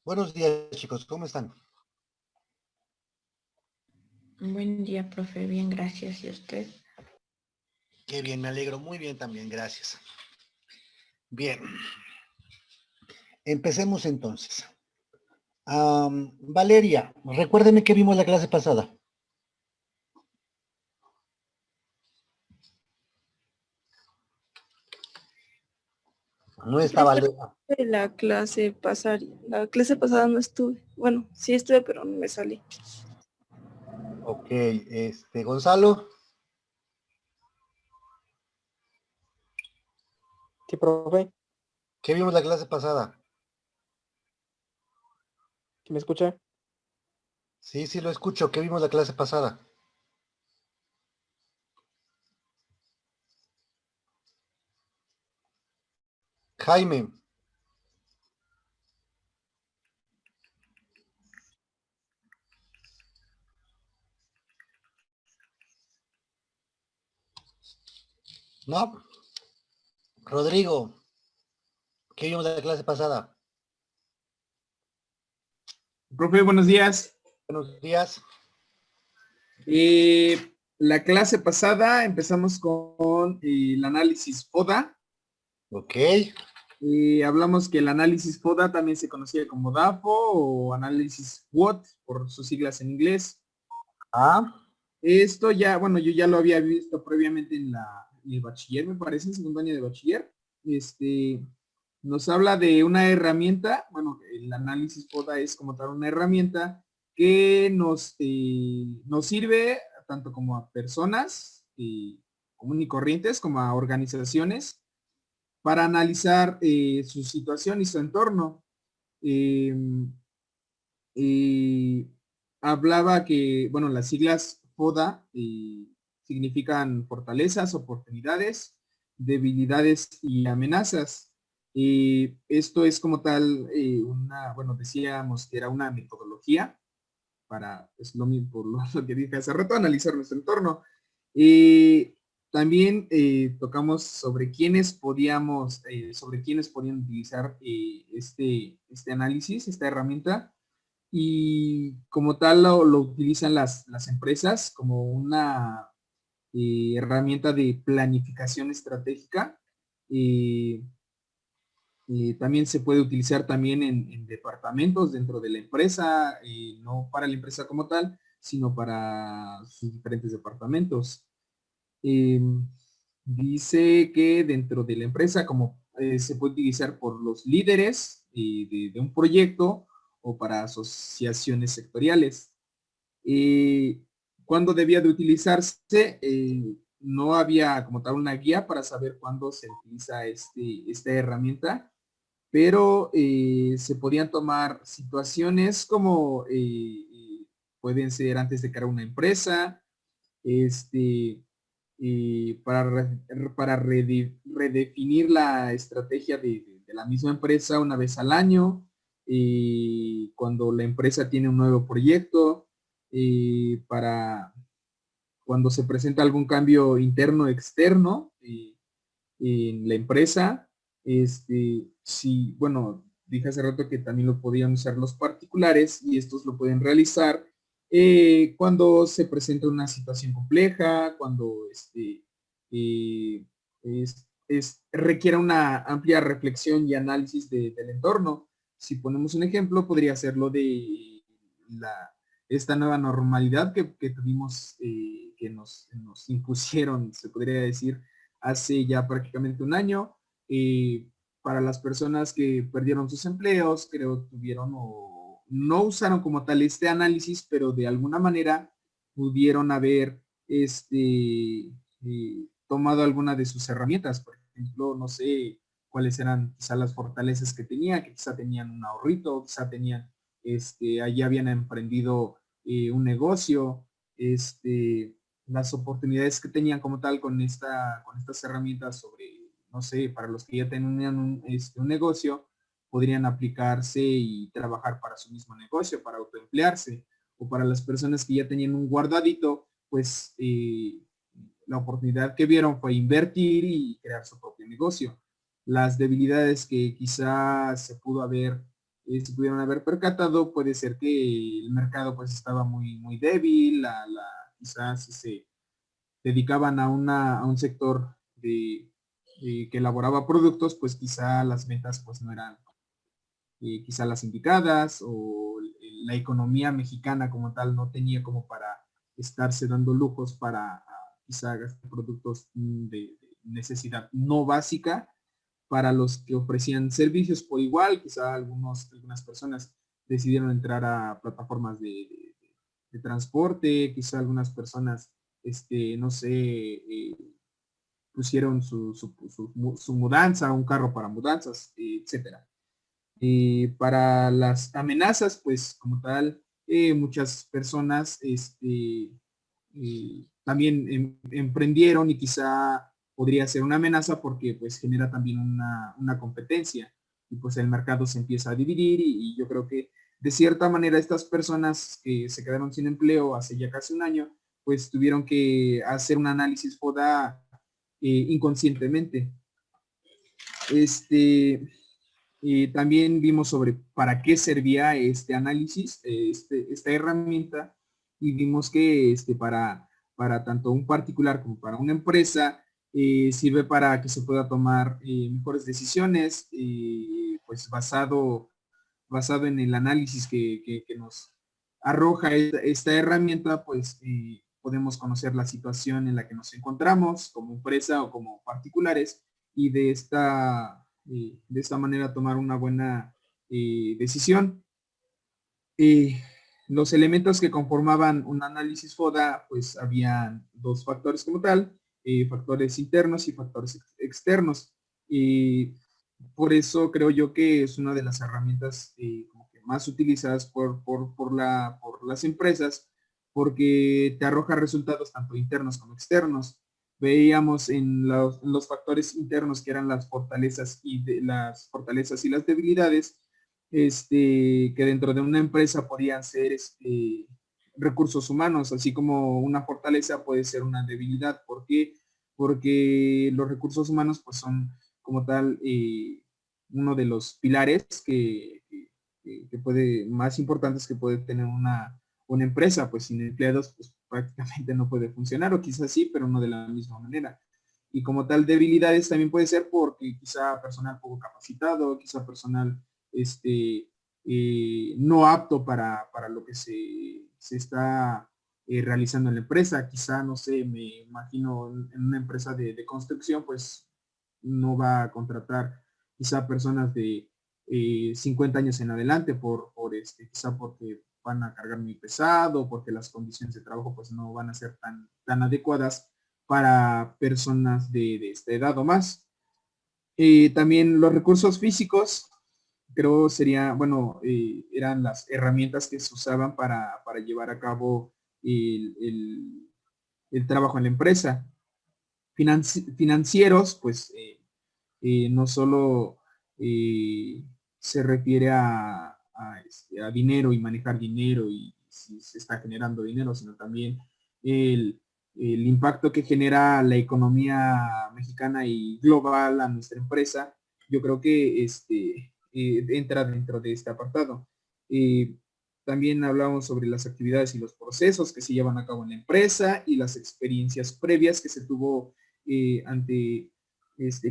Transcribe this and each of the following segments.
Buenos días, chicos, ¿cómo están? Buen día, profe. Bien, gracias. ¿Y usted? Qué bien, me alegro, muy bien también, gracias. Bien, empecemos entonces. Valeria, recuérdeme que vimos la clase pasada. No está Profe, Valeria. la clase pasada no estuve. Bueno, sí estuve, pero no me salí. Ok, Gonzalo, Sí, profe, ¿qué vimos la clase pasada? ¿que me escucha? Sí, sí, lo escucho, ¿qué vimos la clase pasada? Jaime, ¿no? Rodrigo, ¿qué vimos la clase pasada? Profe, buenos días. Buenos días. La clase pasada empezamos con el análisis FODA. Ok, Hablamos que el análisis FODA también se conocía como DAFO o análisis WOT por sus siglas en inglés. Esto ya, bueno, yo ya lo había visto previamente en el bachiller, me parece, en segundo año de bachiller. Nos habla de una herramienta, bueno, el análisis FODA es como tal una herramienta que nos sirve tanto como a personas común y corrientes, como a organizaciones, para analizar su situación y su entorno. Eh, y hablaba que, bueno, las siglas FODA significan fortalezas, oportunidades, debilidades y amenazas. Esto es como tal bueno, decíamos que era una metodología para, es lo mismo, por lo que dije hace rato, analizar nuestro entorno. También tocamos sobre quiénes podían utilizar este análisis, esta herramienta, y como tal lo utilizan las empresas como una herramienta de planificación estratégica. Eh, También se puede utilizar también en departamentos dentro de la empresa, no para la empresa como tal, sino para sus diferentes departamentos. Eh, Dice que dentro de la empresa, como se puede utilizar por los líderes de un proyecto o para asociaciones sectoriales. ¿Cuándo debía de utilizarse? No había como tal una guía para saber cuándo se utiliza esta herramienta, pero se podían tomar situaciones como pueden ser antes de crear una empresa, para redefinir la estrategia de la misma empresa una vez al año, cuando la empresa tiene un nuevo proyecto, para cuando se presenta algún cambio interno o externo en la empresa. Sí, bueno, dije hace rato que también lo podían usar los particulares y estos lo pueden realizar cuando se presenta una situación compleja, cuando eh, requiera una amplia reflexión y análisis del entorno. Si ponemos un ejemplo, podría ser lo de esta nueva normalidad que tuvimos, que nos impusieron, se podría decir, hace ya prácticamente un año. Para las personas que perdieron sus empleos, creo tuvieron o no usaron como tal este análisis, pero de alguna manera pudieron haber tomado alguna de sus herramientas. Por ejemplo, no sé cuáles eran quizá las fortalezas que tenía, que quizá tenían un ahorrito, quizá tenían, allí habían emprendido un negocio, las oportunidades que tenían como tal con estas herramientas sobre, no sé, para los que ya tenían un negocio, podrían aplicarse y trabajar para su mismo negocio, para autoemplearse, o para las personas que ya tenían un guardadito, pues la oportunidad que vieron fue invertir y crear su propio negocio. Las debilidades que quizás se pudo haber se pudieron haber percatado, puede ser que el mercado pues estaba muy débil, quizás se dedicaban a un sector que elaboraba productos, pues quizá las ventas pues no eran quizá las indicadas, o la economía mexicana como tal no tenía como para estarse dando lujos para quizá gastar productos de necesidad no básica para los que ofrecían servicios por igual. Quizá algunas personas decidieron entrar a plataformas de transporte, quizá algunas personas, no sé, pusieron su mudanza, un carro para mudanzas, etcétera. Para las amenazas, pues como tal, muchas personas también emprendieron, y quizá podría ser una amenaza porque pues genera también una competencia, y pues el mercado se empieza a dividir, y yo creo que de cierta manera estas personas que se quedaron sin empleo hace ya casi un año, pues tuvieron que hacer un análisis FODA inconscientemente. También vimos sobre para qué servía este análisis, esta herramienta, y vimos que para tanto un particular como para una empresa sirve para que se pueda tomar mejores decisiones, pues basado en el análisis que nos arroja esta herramienta, pues podemos conocer la situación en la que nos encontramos como empresa o como particulares, y de esta manera tomar una buena decisión. Los elementos que conformaban un análisis FODA, pues habían dos factores como tal, factores internos y factores externos. Y por eso creo yo que es una de las herramientas como que más utilizadas por las empresas, porque te arroja resultados tanto internos como externos. Veíamos en los factores internos, que eran las fortalezas y las debilidades, que dentro de una empresa podían ser recursos humanos, así como una fortaleza puede ser una debilidad. ¿Por qué? Porque los recursos humanos pues son como tal uno de los pilares más importantes que puede tener una empresa. Pues sin empleados pues prácticamente no puede funcionar, o quizás sí, pero no de la misma manera. Y como tal, debilidades también puede ser porque quizá personal poco capacitado, quizá personal no apto para lo que se está realizando en la empresa. Quizá, no sé, me imagino en una empresa de construcción, pues no va a contratar quizá personas de 50 años en adelante quizá porque van a cargar muy pesado, porque las condiciones de trabajo pues no van a ser tan adecuadas para personas de esta edad o más. También los recursos físicos, creo eran las herramientas que se usaban para llevar a cabo el trabajo en la empresa. Financieros, pues no solo se refiere a dinero y manejar dinero y si se está generando dinero, sino también el impacto que genera la economía mexicana y global a nuestra empresa. Yo creo que entra dentro de este apartado. También hablamos sobre las actividades y los procesos que se llevan a cabo en la empresa, y las experiencias previas que se tuvo ante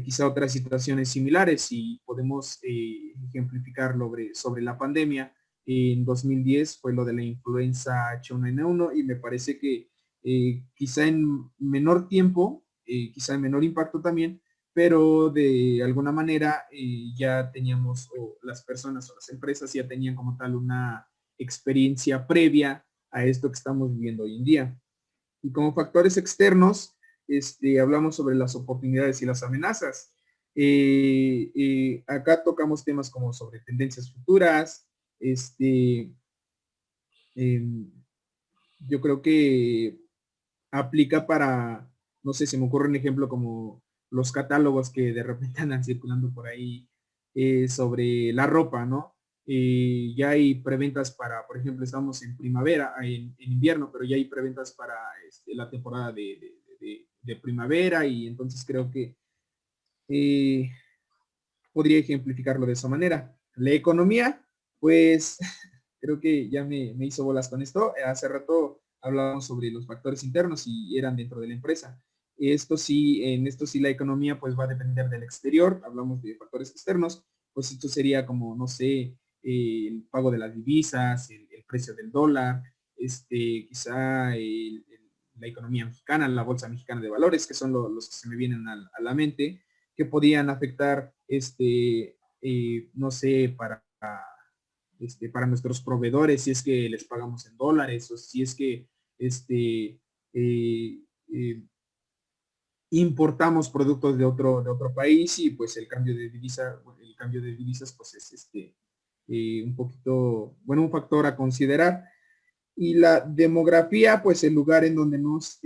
quizá otras situaciones similares. Y podemos ejemplificar sobre la pandemia. En 2010 fue lo de la influenza H1N1, y me parece que quizá en menor tiempo, quizá en menor impacto también, pero de alguna manera ya teníamos, o las personas o las empresas ya tenían como tal una experiencia previa a esto que estamos viviendo hoy en día. Y como factores externos, hablamos sobre las oportunidades y las amenazas. Acá tocamos temas como sobre tendencias futuras. Yo creo que aplica para, no sé, se me ocurre un ejemplo como los catálogos que de repente andan circulando por ahí sobre la ropa, ¿no? Ya hay preventas para, por ejemplo, estamos en primavera, en invierno, pero ya hay preventas para la temporada de primavera, y entonces creo que podría ejemplificarlo de esa manera. La economía, Pues creo que ya me hizo bolas con esto. Hace rato hablábamos sobre los factores internos y eran dentro de la empresa. En esto sí la economía pues va a depender del exterior. Hablamos de factores externos, pues esto sería como, no sé, el pago de las divisas, el precio del dólar, quizá la economía mexicana, la bolsa mexicana de valores, que son los que se me vienen a la mente, que podían afectar, no sé, para nuestros proveedores, si es que les pagamos en dólares o si es que eh, eh, importamos productos de otro país y pues el cambio de divisas pues es un poquito, bueno, un factor a considerar. Y la demografía, pues el lugar en donde nos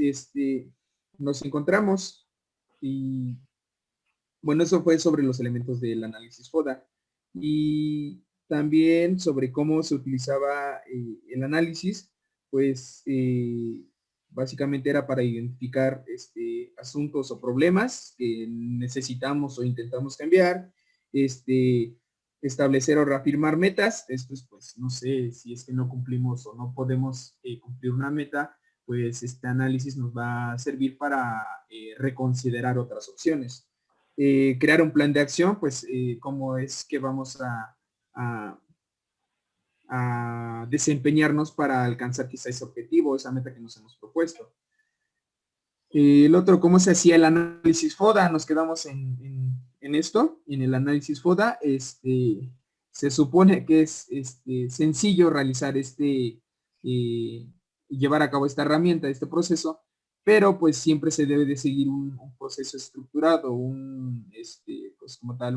encontramos. Y bueno, eso fue sobre los elementos del análisis FODA. Y también sobre cómo se utilizaba el análisis, pues básicamente era para identificar asuntos o problemas que necesitamos o intentamos cambiar, establecer o reafirmar metas. Esto es, pues, no sé, si es que no cumplimos o no podemos cumplir una meta, pues este análisis nos va a servir para reconsiderar otras opciones. Crear un plan de acción, pues cómo es que vamos a desempeñarnos para alcanzar quizá ese objetivo, esa meta que nos hemos propuesto. El otro, cómo se hacía el análisis FODA, nos quedamos en esto, en el análisis FODA. Se supone que es sencillo realizar llevar a cabo esta herramienta, este proceso, pero pues siempre se debe de seguir un proceso estructurado, pues como tal,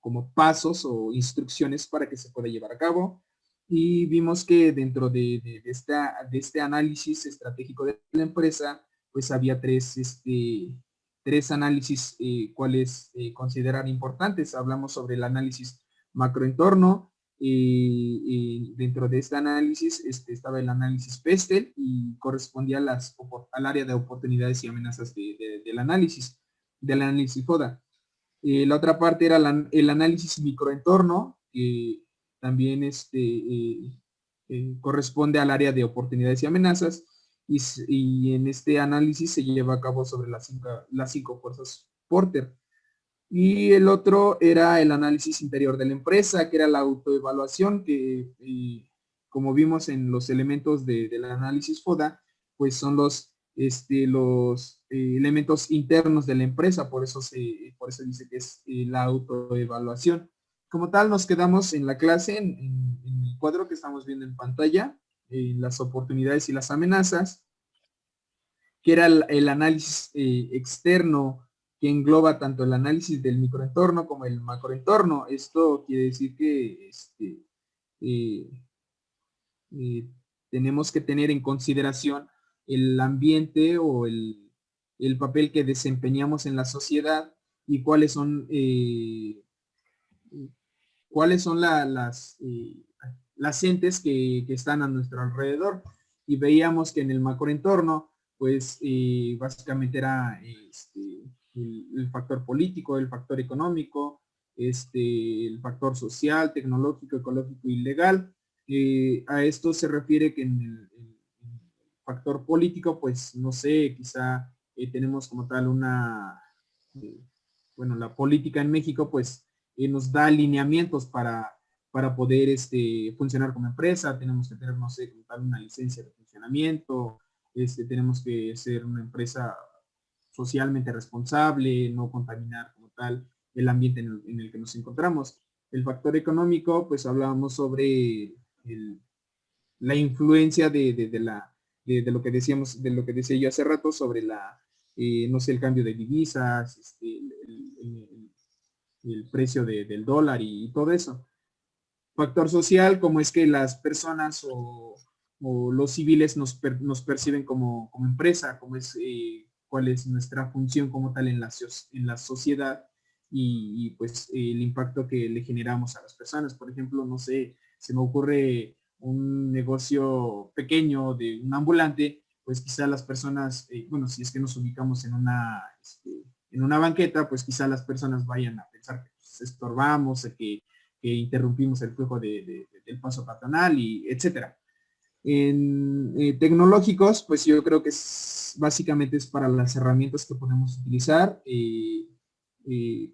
como pasos o instrucciones para que se pueda llevar a cabo. Y vimos que dentro de este análisis estratégico de la empresa, pues había tres análisis cuales considerar importantes. Hablamos sobre el análisis macroentorno. Dentro de este análisis estaba el análisis PESTEL y correspondía al área de oportunidades y amenazas del análisis FODA. La otra parte era el análisis microentorno, que también corresponde al área de oportunidades y amenazas, y en este análisis se lleva a cabo sobre las cinco fuerzas Porter. Y el otro era el análisis interior de la empresa, que era la autoevaluación, que como vimos en los elementos del análisis FODA, pues son los elementos internos de la empresa, por eso dice que es la autoevaluación. Como tal, nos quedamos en la clase, en el cuadro que estamos viendo en pantalla, las oportunidades y las amenazas, que era el análisis externo, que engloba tanto el análisis del microentorno como el macroentorno. Esto quiere decir que tenemos que tener en consideración el ambiente o el papel que desempeñamos en la sociedad y cuáles son las entes que están a nuestro alrededor. Y veíamos que en el macroentorno, pues básicamente era el factor político, el factor económico, el factor social, tecnológico, ecológico y legal. A esto se refiere que en el factor político, pues no sé, quizá tenemos como tal bueno, la política en México pues nos da lineamientos para poder funcionar como empresa. Tenemos que tener, no sé, como tal una licencia de funcionamiento, tenemos que ser una empresa socialmente responsable, no contaminar como tal el ambiente en el que nos encontramos. El factor económico, pues hablábamos sobre la influencia de lo que decíamos, de lo que decía yo hace rato sobre no sé, el cambio de divisas, el precio del dólar y todo eso. Factor social, como es que las personas o los civiles nos perciben como empresa, como es cuál es nuestra función como tal en la sociedad y pues el impacto que le generamos a las personas. Por ejemplo, no sé, se me ocurre un negocio pequeño de un ambulante, pues quizá las personas, bueno, si es que nos ubicamos en una banqueta, pues quizá las personas vayan a pensar que pues, estorbamos, que que interrumpimos el flujo del paso peatonal y etcétera. En tecnológicos, pues yo creo que básicamente es para las herramientas que podemos utilizar,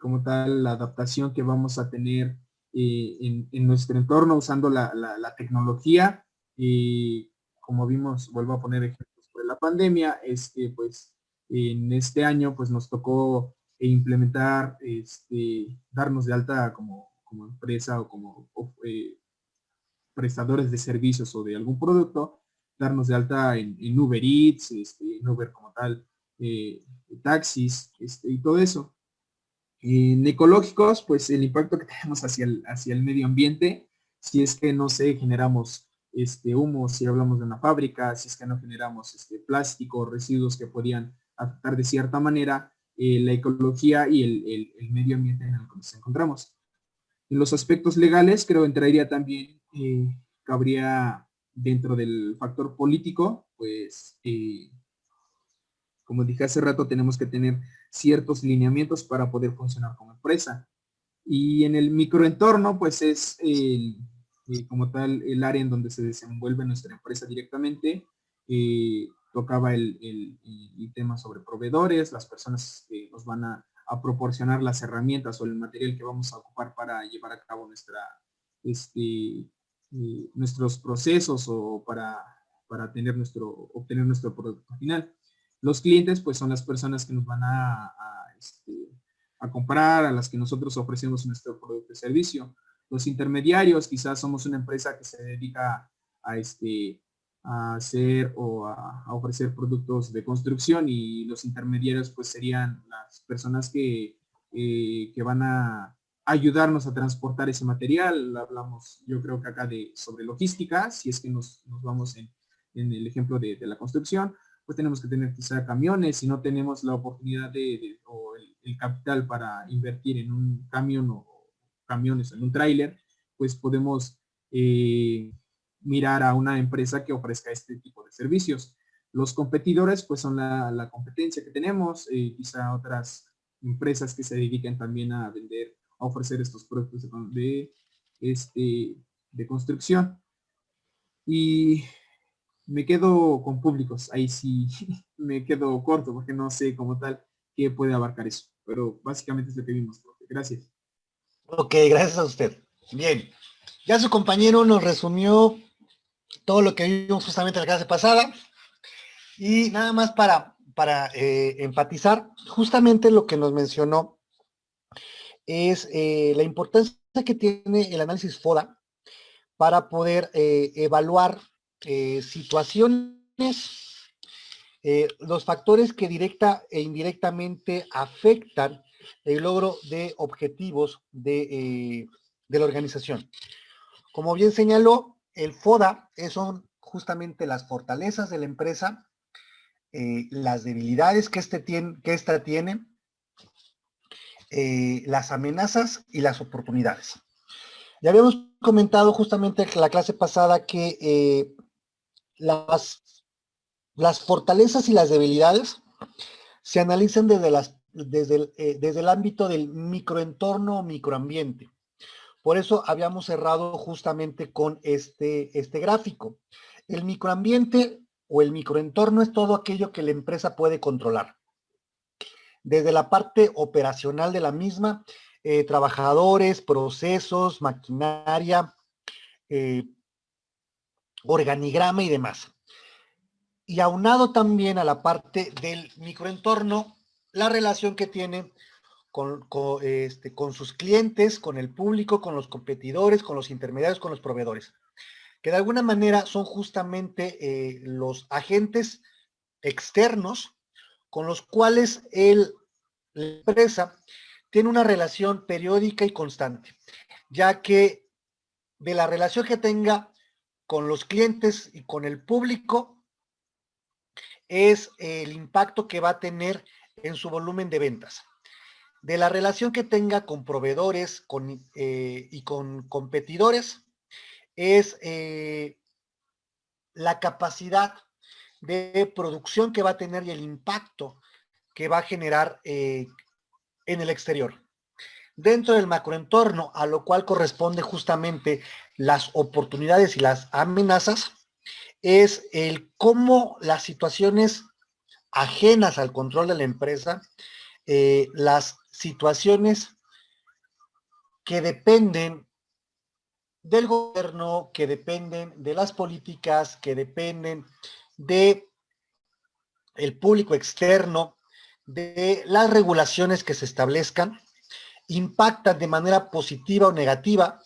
como tal la adaptación que vamos a tener en nuestro entorno usando la tecnología. Como vimos, vuelvo a poner ejemplos sobre la pandemia, pues en este año pues nos tocó implementar, darnos de alta como empresa o como prestadores de servicios o de algún producto, darnos de alta en Uber Eats, en Uber como tal, taxis, y todo eso. En ecológicos, pues el impacto que tenemos hacia el medio ambiente, si es que no sé, generamos humo, si hablamos de una fábrica, si es que no generamos plástico, residuos que podían afectar de cierta manera la ecología y el medio ambiente en el que nos encontramos. En los aspectos legales, creo entraría también, cabría dentro del factor político, pues, como dije hace rato, tenemos que tener ciertos lineamientos para poder funcionar como empresa. Y en el microentorno, pues es como tal el área en donde se desenvuelve nuestra empresa directamente. Tocaba el tema sobre proveedores, las personas que nos van a proporcionar las herramientas o el material que vamos a ocupar para llevar a cabo nuestros procesos o para obtener nuestro producto final. Los clientes, pues, son las personas que nos van a comprar, a las que nosotros ofrecemos nuestro producto y servicio. Los intermediarios, quizás somos una empresa que se dedica a hacer o a ofrecer productos de construcción, y los intermediarios pues serían las personas que van a ayudarnos a transportar ese material. Hablamos, yo creo que acá sobre logística, si es que nos vamos en el ejemplo de la construcción, pues tenemos que tener quizá camiones. Si no tenemos la oportunidad o el capital para invertir en un camión o camiones en un tráiler, pues podemos mirar a una empresa que ofrezca este tipo de servicios. Los competidores, pues, son la competencia que tenemos, quizá otras empresas que se dediquen también a vender, a ofrecer estos productos de construcción. Y me quedo con públicos, ahí sí me quedo corto porque no sé como tal qué puede abarcar eso, pero básicamente es lo que vimos, profe. Gracias. Ok, gracias a usted. Bien, ya su compañero nos resumió todo lo que vimos justamente en la clase pasada, y nada más para enfatizar, justamente lo que nos mencionó es la importancia que tiene el análisis FODA para poder evaluar situaciones, los factores que directa e indirectamente afectan el logro de objetivos de la organización. Como bien señaló, el FODA son justamente las fortalezas de la empresa, las debilidades que esta tiene, las amenazas y las oportunidades. Ya habíamos comentado justamente en la clase pasada que las fortalezas y las debilidades se analizan desde el ámbito del microentorno o microambiente. Por eso habíamos cerrado justamente con este gráfico. El microambiente o el microentorno es todo aquello que la empresa puede controlar. Desde la parte operacional de la misma, trabajadores, procesos, maquinaria, organigrama y demás. Y aunado también a la parte del microentorno, la relación que tiene con sus clientes, con el público, con los competidores, con los intermediarios, con los proveedores, que de alguna manera son justamente los agentes externos con los cuales la empresa tiene una relación periódica y constante, ya que de la relación que tenga con los clientes y con el público es el impacto que va a tener en su volumen de ventas. De la relación que tenga con proveedores y con competidores es la capacidad de producción que va a tener y el impacto que va a generar en el exterior. dentro del macroentorno, a lo cual corresponde justamente las oportunidades y las amenazas, es el cómo las situaciones ajenas al control de la empresa, las situaciones que dependen del gobierno, que dependen de las políticas, que dependen de el público externo, de las regulaciones que se establezcan, impactan de manera positiva o negativa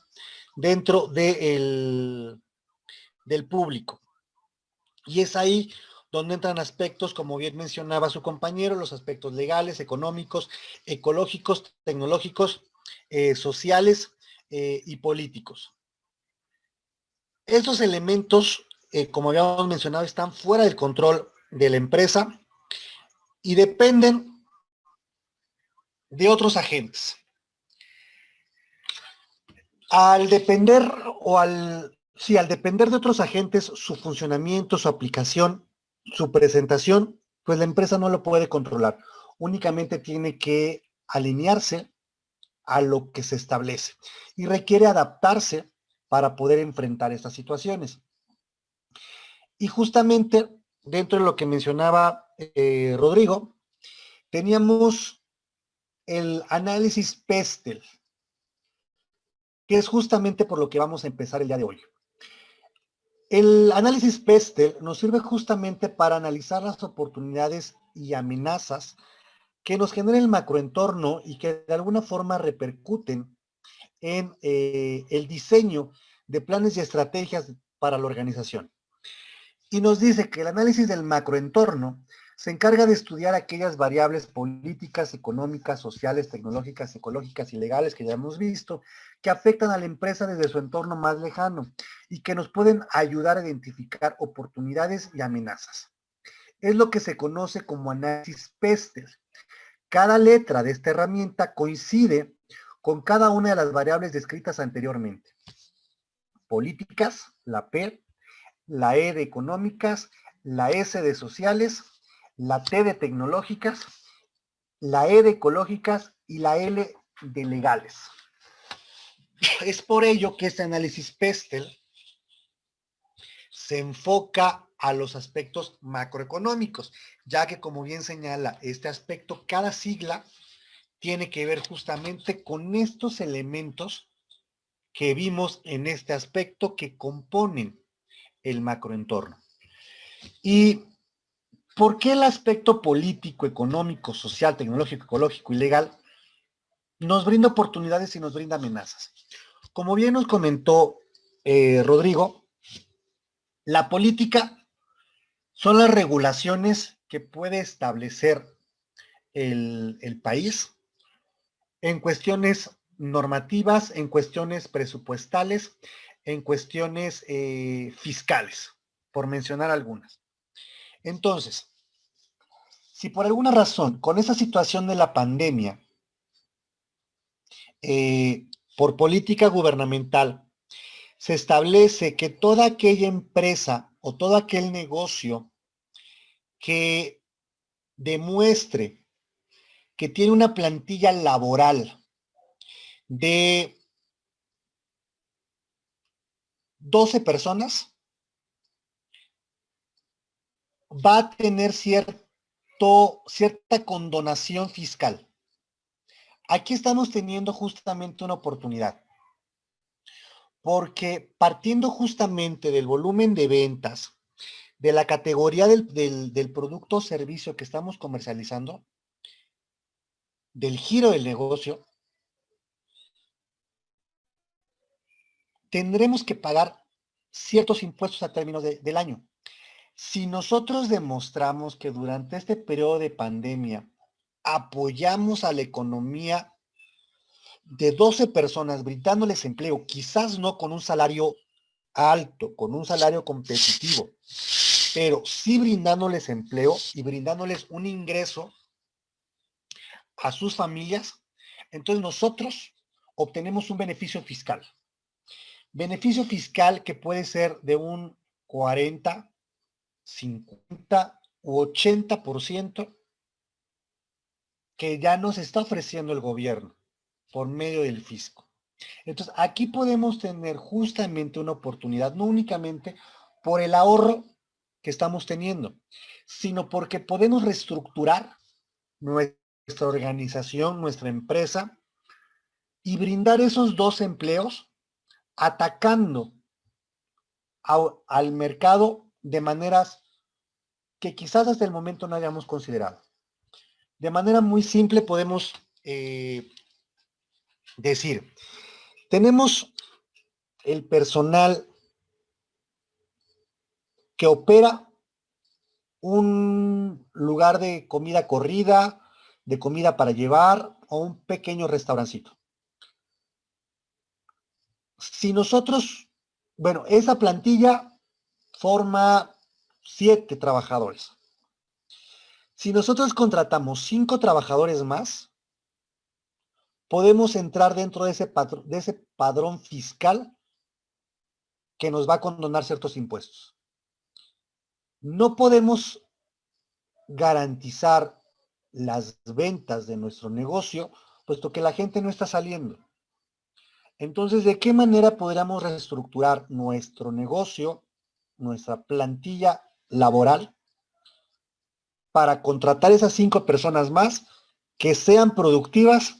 dentro del público. Y es ahí donde entran aspectos, como bien mencionaba su compañero, los aspectos legales, económicos, ecológicos, tecnológicos, sociales y políticos. Estos elementos, como habíamos mencionado, están fuera del control de la empresa y dependen de otros agentes. Al depender al depender de otros agentes, su funcionamiento, su aplicación, su presentación, pues la empresa no lo puede controlar. Únicamente tiene que alinearse a lo que se establece y requiere adaptarse para poder enfrentar estas situaciones. Y justamente dentro de lo que mencionaba Rodrigo, teníamos el análisis PESTEL, que es justamente por lo que vamos a empezar el día de hoy. El análisis PESTEL nos sirve justamente para analizar las oportunidades y amenazas que nos genera el macroentorno y que de alguna forma repercuten en el diseño de planes y estrategias para la organización. Y nos dice que el análisis del macroentorno se encarga de estudiar aquellas variables políticas, económicas, sociales, tecnológicas, ecológicas y legales que ya hemos visto, que afectan a la empresa desde su entorno más lejano y que nos pueden ayudar a identificar oportunidades y amenazas. Es lo que se conoce como análisis PESTEL. Cada letra de esta herramienta coincide con cada una de las variables descritas anteriormente. Políticas, la P, la E de económicas, la S de sociales, la T de tecnológicas, la E de ecológicas y la L de legales. Es por ello que este análisis PESTEL se enfoca a los aspectos macroeconómicos, ya que como bien señala este aspecto, cada sigla tiene que ver justamente con estos elementos que vimos en este aspecto que componen el macroentorno. ¿Y por qué el aspecto político, económico, social, tecnológico, ecológico y legal nos brinda oportunidades y nos brinda amenazas? Como bien nos comentó Rodrigo, la política son las regulaciones que puede establecer el país en cuestiones normativas, en cuestiones presupuestales, en cuestiones fiscales, por mencionar algunas. Entonces, si por alguna razón, con esa situación de la pandemia, por política gubernamental, se establece que toda aquella empresa o todo aquel negocio que demuestre que tiene una plantilla laboral de 12 personas, va a tener cierta condonación fiscal. Aquí estamos teniendo justamente una oportunidad, porque partiendo justamente del volumen de ventas, de la categoría del producto o servicio que estamos comercializando, del giro del negocio, tendremos que pagar ciertos impuestos a términos del año. Si nosotros demostramos que durante este periodo de pandemia apoyamos a la economía de 12 personas, brindándoles empleo, quizás no con un salario alto, con un salario competitivo, pero sí brindándoles empleo y brindándoles un ingreso a sus familias, entonces nosotros obtenemos un beneficio fiscal. Beneficio fiscal que puede ser de un 40, 50 u 80% que ya nos está ofreciendo el gobierno. por medio del fisco. Entonces, aquí podemos tener justamente una oportunidad, no únicamente por el ahorro que estamos teniendo, sino porque podemos reestructurar nuestra organización, nuestra empresa, y brindar esos dos empleos atacando al mercado de maneras que quizás hasta el momento no hayamos considerado. De manera muy simple podemos decir, tenemos el personal que opera un lugar de comida corrida, de comida para llevar o un pequeño restaurancito. Si nosotros, bueno, esa plantilla forma 7 trabajadores. Si nosotros contratamos 5 trabajadores más, podemos entrar dentro de ese padrón fiscal que nos va a condonar ciertos impuestos. No podemos garantizar las ventas de nuestro negocio, puesto que la gente no está saliendo. Entonces, ¿de qué manera podríamos reestructurar nuestro negocio, nuestra plantilla laboral, para contratar esas 5 personas más que sean productivas,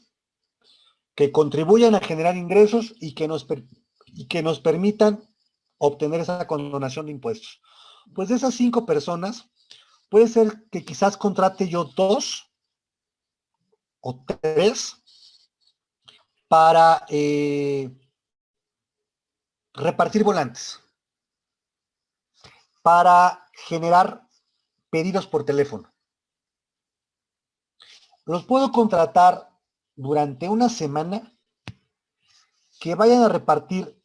que contribuyan a generar ingresos y que nos permitan obtener esa condonación de impuestos? Pues de esas 5 personas, puede ser que quizás contrate yo 2 o 3 para repartir volantes, para generar pedidos por teléfono. Los puedo contratar durante una semana que vayan a repartir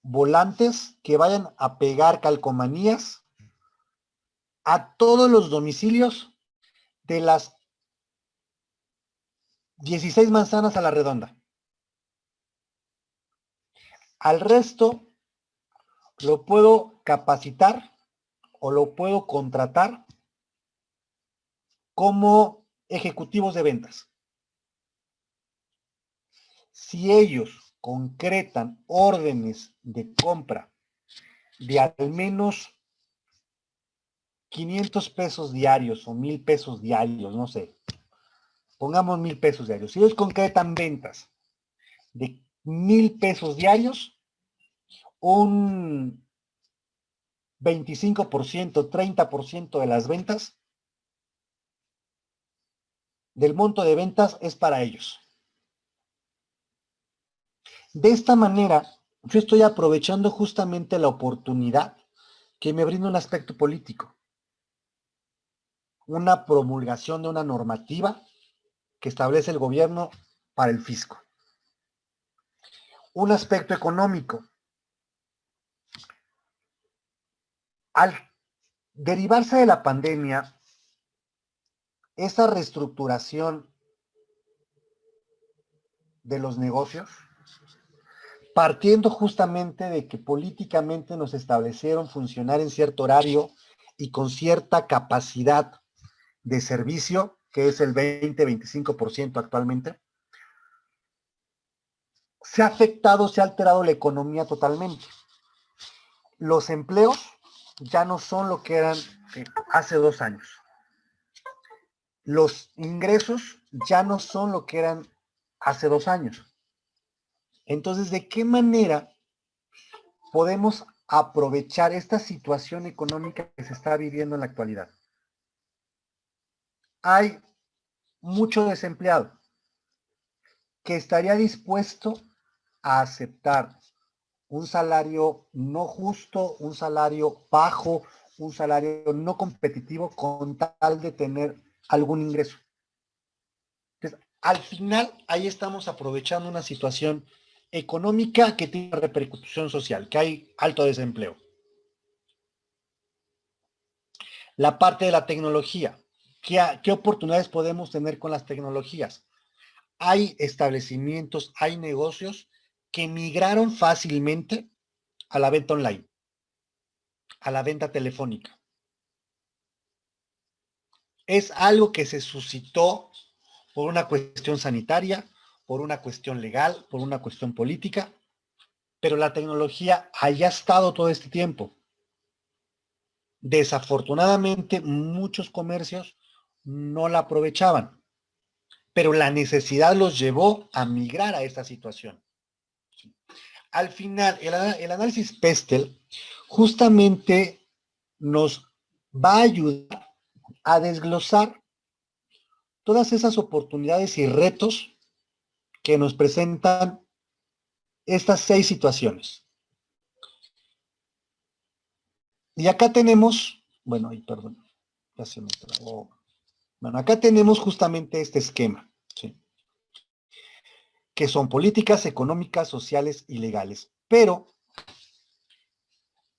volantes, que vayan a pegar calcomanías a todos los domicilios de las 16 manzanas a la redonda. Al resto lo puedo capacitar o lo puedo contratar como ejecutivos de ventas. Si ellos concretan órdenes de compra de al menos 500 pesos diarios o 1000 pesos diarios, no sé, pongamos 1000 pesos diarios. Si ellos concretan ventas de 1000 pesos diarios, un 25%, 30% de las ventas, del monto de ventas es para ellos. De esta manera, yo estoy aprovechando justamente la oportunidad que me brinda un aspecto político. Una promulgación de una normativa que establece el gobierno para el fisco. Un aspecto económico. Al derivarse de la pandemia, esa reestructuración de los negocios, partiendo justamente de que políticamente nos establecieron funcionar en cierto horario y con cierta capacidad de servicio, que es el 20-25% actualmente, se ha afectado, se ha alterado la economía totalmente. Los empleos ya no son lo que eran hace 2 años. Los ingresos ya no son lo que eran hace 2 años. Entonces, ¿de qué manera podemos aprovechar esta situación económica que se está viviendo en la actualidad? Hay mucho desempleado que estaría dispuesto a aceptar un salario no justo, un salario bajo, un salario no competitivo con tal de tener algún ingreso. Entonces, al final, ahí estamos aprovechando una situación económica que tiene repercusión social, que hay alto desempleo. La parte de la tecnología. ¿Qué oportunidades podemos tener con las tecnologías? Hay establecimientos, hay negocios que migraron fácilmente a la venta online, a la venta telefónica. Es algo que se suscitó por una cuestión sanitaria, por una cuestión legal, por una cuestión política, pero la tecnología haya estado todo este tiempo. Desafortunadamente, muchos comercios no la aprovechaban, pero la necesidad los llevó a migrar a esta situación. Al final, el análisis Pestel justamente nos va a ayudar a desglosar todas esas oportunidades y retos que nos presentan estas 6 situaciones. Y acá tenemos, bueno, perdón, ya se me trabó. Bueno, acá tenemos justamente este esquema, ¿sí? Que son políticas económicas, sociales y legales. Pero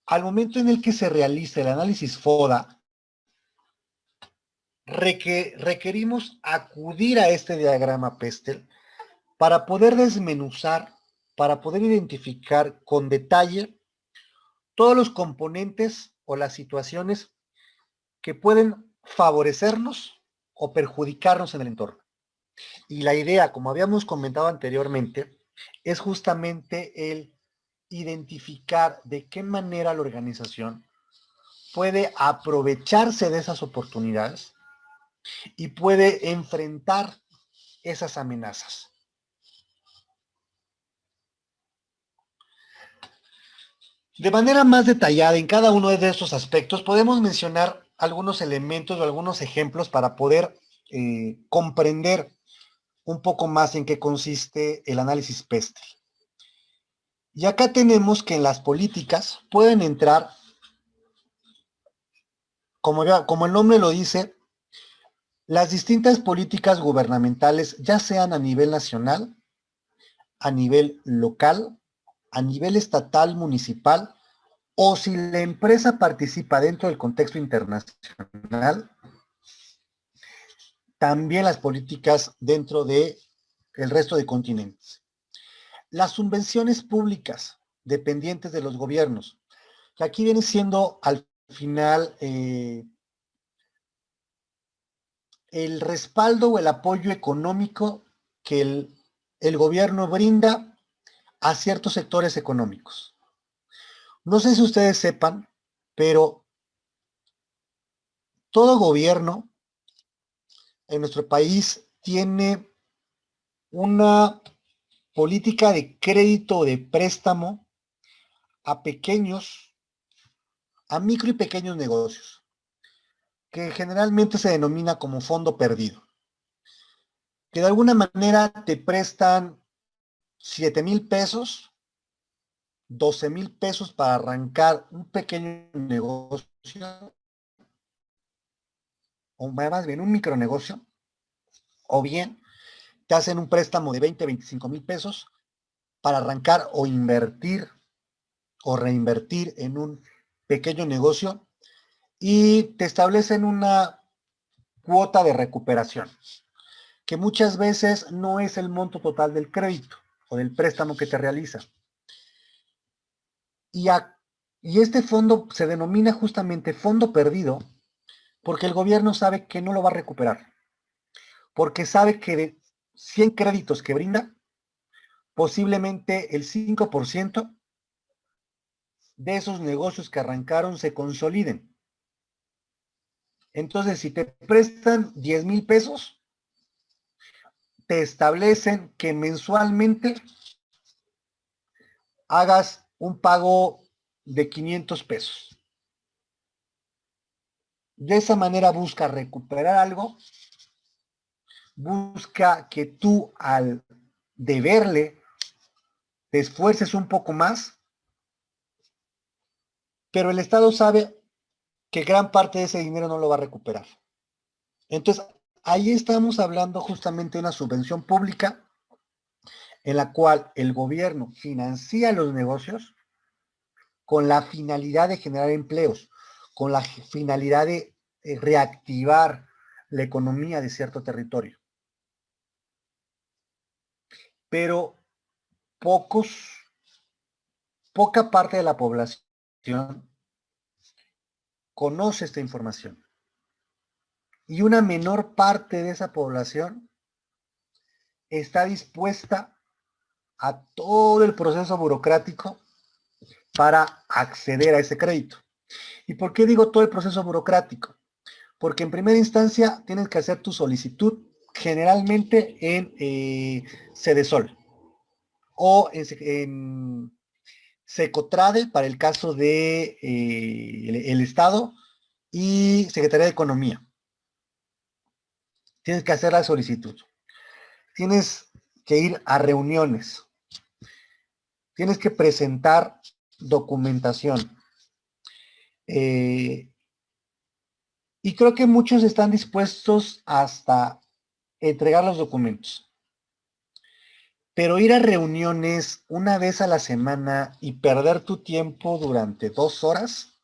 al momento en el que se realiza el análisis FODA, requerimos acudir a este diagrama Pestel para poder desmenuzar, para poder identificar con detalle todos los componentes o las situaciones que pueden favorecernos o perjudicarnos en el entorno. Y la idea, como habíamos comentado anteriormente, es justamente el identificar de qué manera la organización puede aprovecharse de esas oportunidades y puede enfrentar esas amenazas. De manera más detallada, en cada uno de estos aspectos, podemos mencionar algunos elementos o algunos ejemplos para poder comprender un poco más en qué consiste el análisis Pestel. Y acá tenemos que en las políticas pueden entrar, como el nombre lo dice, las distintas políticas gubernamentales, ya sean a nivel nacional, a nivel local, a nivel estatal, municipal, o si la empresa participa dentro del contexto internacional, también las políticas dentro del resto de continentes. Las subvenciones públicas dependientes de los gobiernos, que aquí viene siendo al final el respaldo o el apoyo económico que el gobierno brinda a ciertos sectores económicos. No sé si ustedes sepan, pero todo gobierno en nuestro país tiene una política de crédito o de préstamo a micro y pequeños negocios, que generalmente se denomina como fondo perdido, que de alguna manera te prestan 7,000 pesos, 12,000 pesos para arrancar un pequeño negocio, o más bien un micronegocio, o bien te hacen un préstamo de 20, 25,000 pesos para arrancar o invertir o reinvertir en un pequeño negocio y te establecen una cuota de recuperación, que muchas veces no es el monto total del crédito o del préstamo que te realiza. Y este fondo se denomina justamente fondo perdido porque el gobierno sabe que no lo va a recuperar, porque sabe que de 100 créditos que brinda, posiblemente el 5% de esos negocios que arrancaron se consoliden. Entonces, si te prestan 10,000 pesos, te establecen que mensualmente hagas un pago de 500 pesos. De esa manera busca recuperar algo, busca que tú al deberle te esfuerces un poco más, pero el Estado sabe que gran parte de ese dinero no lo va a recuperar. Entonces, ahí estamos hablando justamente de una subvención pública en la cual el gobierno financia los negocios con la finalidad de generar empleos, con la finalidad de reactivar la economía de cierto territorio. Pero poca parte de la población conoce esta información. Y una menor parte de esa población está dispuesta a todo el proceso burocrático para acceder a ese crédito. ¿Y por qué digo todo el proceso burocrático? Porque en primera instancia tienes que hacer tu solicitud generalmente en Sedesol o en Secotrade para el caso de el Estado y Secretaría de Economía. Tienes que hacer la solicitud. Tienes que ir a reuniones. Tienes que presentar documentación. Y creo que muchos están dispuestos hasta entregar los documentos. Pero ir a reuniones una vez a la semana y perder tu tiempo durante 2 horas,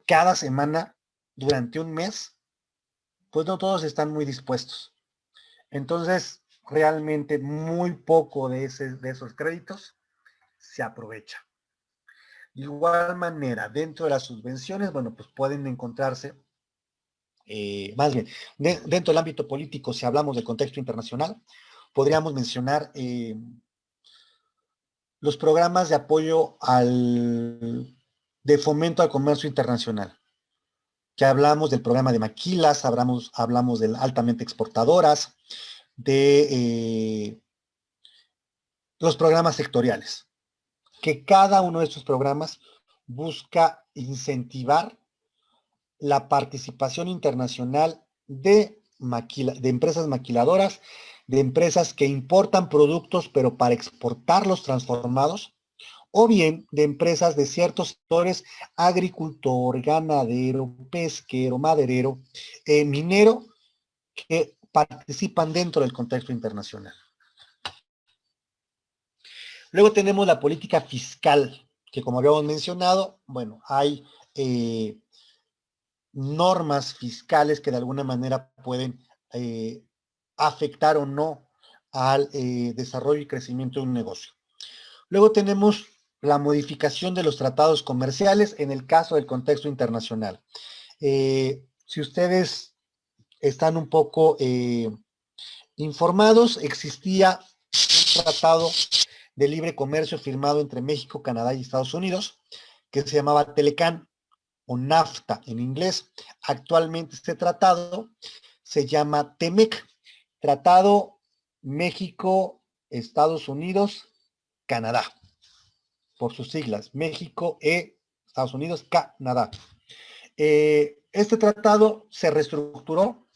cada semana, durante un mes, pues no todos están muy dispuestos. Entonces, realmente muy poco de esos créditos se aprovecha. De igual manera, dentro de las subvenciones, bueno, pues pueden encontrarse, más bien, dentro del ámbito político, si hablamos del contexto internacional, podríamos mencionar los programas de apoyo de fomento al comercio internacional. Que hablamos del programa de maquilas, hablamos de altamente exportadoras, de los programas sectoriales. Que cada uno de estos programas busca incentivar la participación internacional de empresas maquiladoras, de empresas que importan productos pero para exportarlos transformados, o bien de empresas de ciertos sectores, agricultor, ganadero, pesquero, maderero, minero, que participan dentro del contexto internacional. Luego tenemos la política fiscal, que como habíamos mencionado, bueno, hay normas fiscales que de alguna manera pueden afectar o no al desarrollo y crecimiento de un negocio. Luego tenemos la modificación de los tratados comerciales en el caso del contexto internacional. Si ustedes están un poco informados, existía un tratado de libre comercio firmado entre México, Canadá y Estados Unidos, que se llamaba Telecan o NAFTA en inglés. Actualmente este tratado se llama TEMEC, Tratado México, Estados Unidos, Canadá, por sus siglas, México, Estados Unidos, Canadá. Este tratado se reestructuró,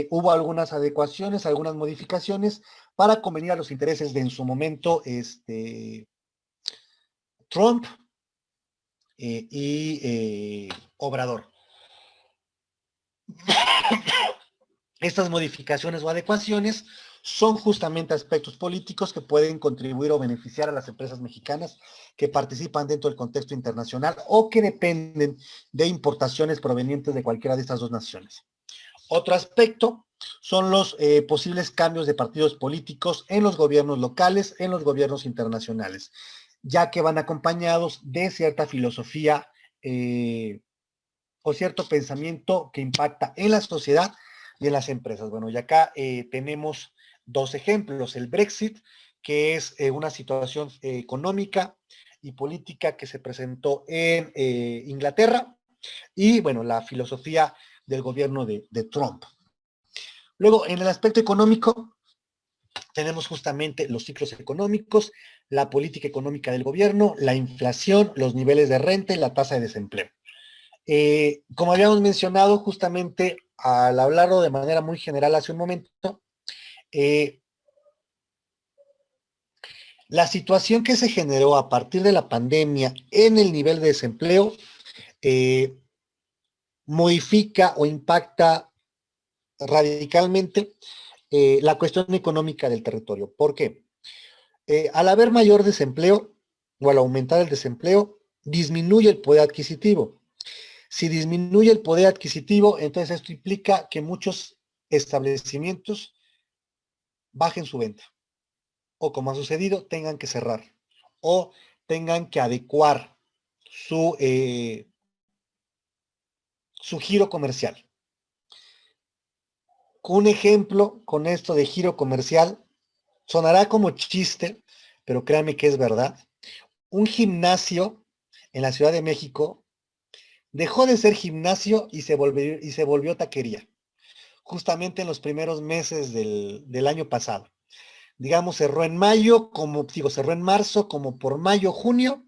hubo algunas adecuaciones, algunas modificaciones para convenir a los intereses de en su momento Trump y Obrador. Estas modificaciones o adecuaciones son justamente aspectos políticos que pueden contribuir o beneficiar a las empresas mexicanas que participan dentro del contexto internacional o que dependen de importaciones provenientes de cualquiera de estas dos naciones. Otro aspecto son los posibles cambios de partidos políticos en los gobiernos locales, en los gobiernos internacionales, ya que van acompañados de cierta filosofía o cierto pensamiento que impacta en la sociedad y en las empresas. Bueno, y acá tenemos dos ejemplos. El Brexit, que es una situación económica y política que se presentó en Inglaterra, y bueno, la filosofía del gobierno de Trump. Luego, en el aspecto económico, tenemos justamente los ciclos económicos, la política económica del gobierno, la inflación, los niveles de renta y la tasa de desempleo. Como habíamos mencionado justamente al hablarlo de manera muy general hace un momento, la situación que se generó a partir de la pandemia en el nivel de desempleo modifica o impacta radicalmente la cuestión económica del territorio. ¿Por qué? Al haber mayor desempleo o al aumentar el desempleo, disminuye el poder adquisitivo. Si disminuye el poder adquisitivo, entonces esto implica que muchos establecimientos bajen su venta o, como ha sucedido, tengan que cerrar o tengan que adecuar su giro comercial. Un ejemplo con esto de giro comercial, sonará como chiste, pero créanme que es verdad. Un gimnasio en la Ciudad de México dejó de ser gimnasio y se volvió taquería, justamente en los primeros meses del año pasado. Digamos, cerró en mayo, cerró en marzo, como por mayo, junio,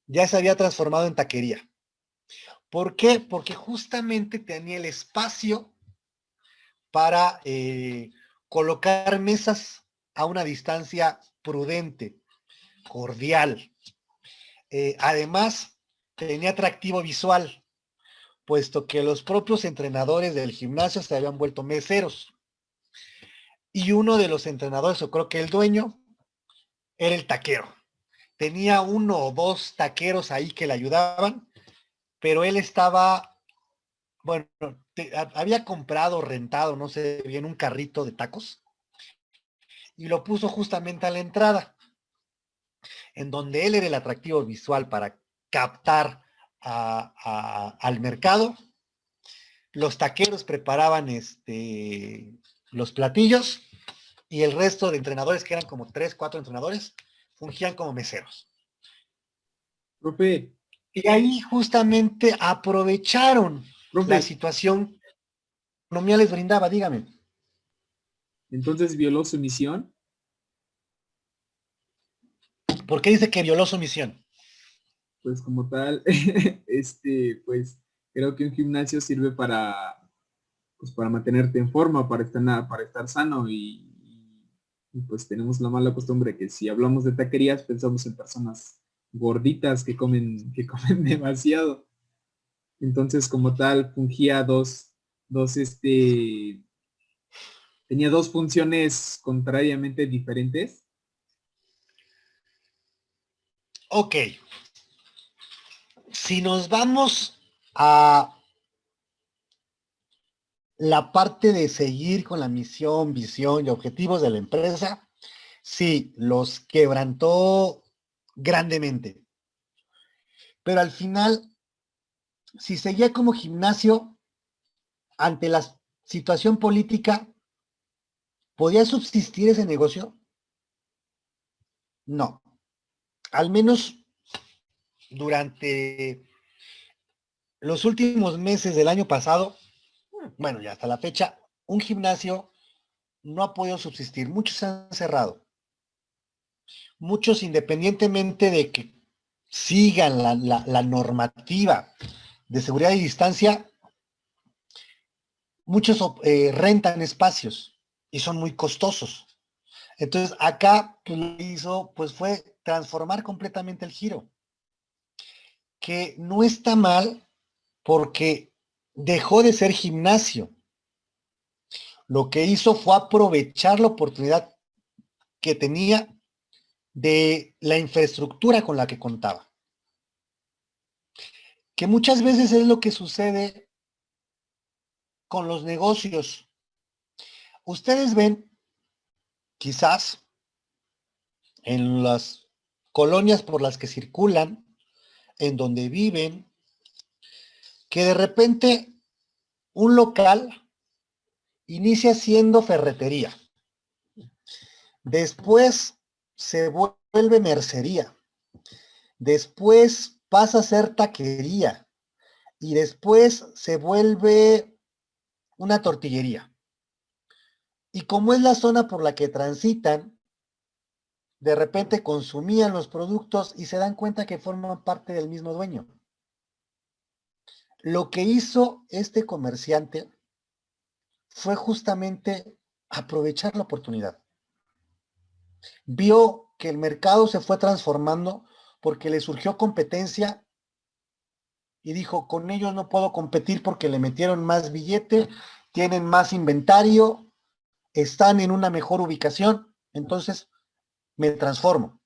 ya se había transformado en taquería. ¿Por qué? Porque justamente tenía el espacio para colocar mesas a una distancia prudente, cordial. Además, tenía atractivo visual, puesto que los propios entrenadores del gimnasio se habían vuelto meseros. Y uno de los entrenadores, o creo que el dueño, era el taquero. Tenía uno o dos taqueros ahí que le ayudaban, pero él estaba, bueno, había comprado, rentado, no sé bien, un carrito de tacos y lo puso justamente a la entrada, en donde él era el atractivo visual para captar al mercado. Los taqueros preparaban los platillos y el resto de entrenadores, que eran como 3, 4 entrenadores, fungían como meseros. Profe, Y ahí justamente aprovecharon la profe, situación que la economía les brindaba, dígame. entonces violó su misión. ¿Por qué dice que violó su misión? Pues como tal, pues creo que un gimnasio sirve pues para mantenerte en forma, para estar sano y pues tenemos la mala costumbre que si hablamos de taquerías pensamos en personas gorditas que comen demasiado. Entonces, como tal, fungía tenía dos funciones contrariamente diferentes. Ok, si nos vamos a la parte de seguir con la misión, visión y objetivos de la empresa, sí, los quebrantó grandemente. Pero al final, si seguía como gimnasio, ante la situación política, ¿podía subsistir ese negocio? No. Al menos durante los últimos meses del año pasado, bueno, y hasta la fecha, un gimnasio no ha podido subsistir. Muchos se han cerrado. Muchos, independientemente de que sigan la normativa de seguridad y distancia, muchos rentan espacios y son muy costosos. Entonces, acá pues, lo que hizo pues, fue transformar completamente el giro, que no está mal porque dejó de ser gimnasio. Lo que hizo fue aprovechar la oportunidad que tenía de la infraestructura con la que contaba. Que muchas veces es lo que sucede con los negocios. Ustedes ven, quizás, en las colonias por las que circulan, en donde viven, que de repente un local inicia siendo ferretería. Después se vuelve mercería. Después pasa a ser taquería. Y después se vuelve una tortillería. Y como es la zona por la que transitan, de repente consumían los productos y se dan cuenta que forman parte del mismo dueño. Lo que hizo este comerciante fue justamente aprovechar la oportunidad. Vio que el mercado se fue transformando porque le surgió competencia y dijo, con ellos no puedo competir porque le metieron más billete, tienen más inventario, están en una mejor ubicación, entonces me transformo.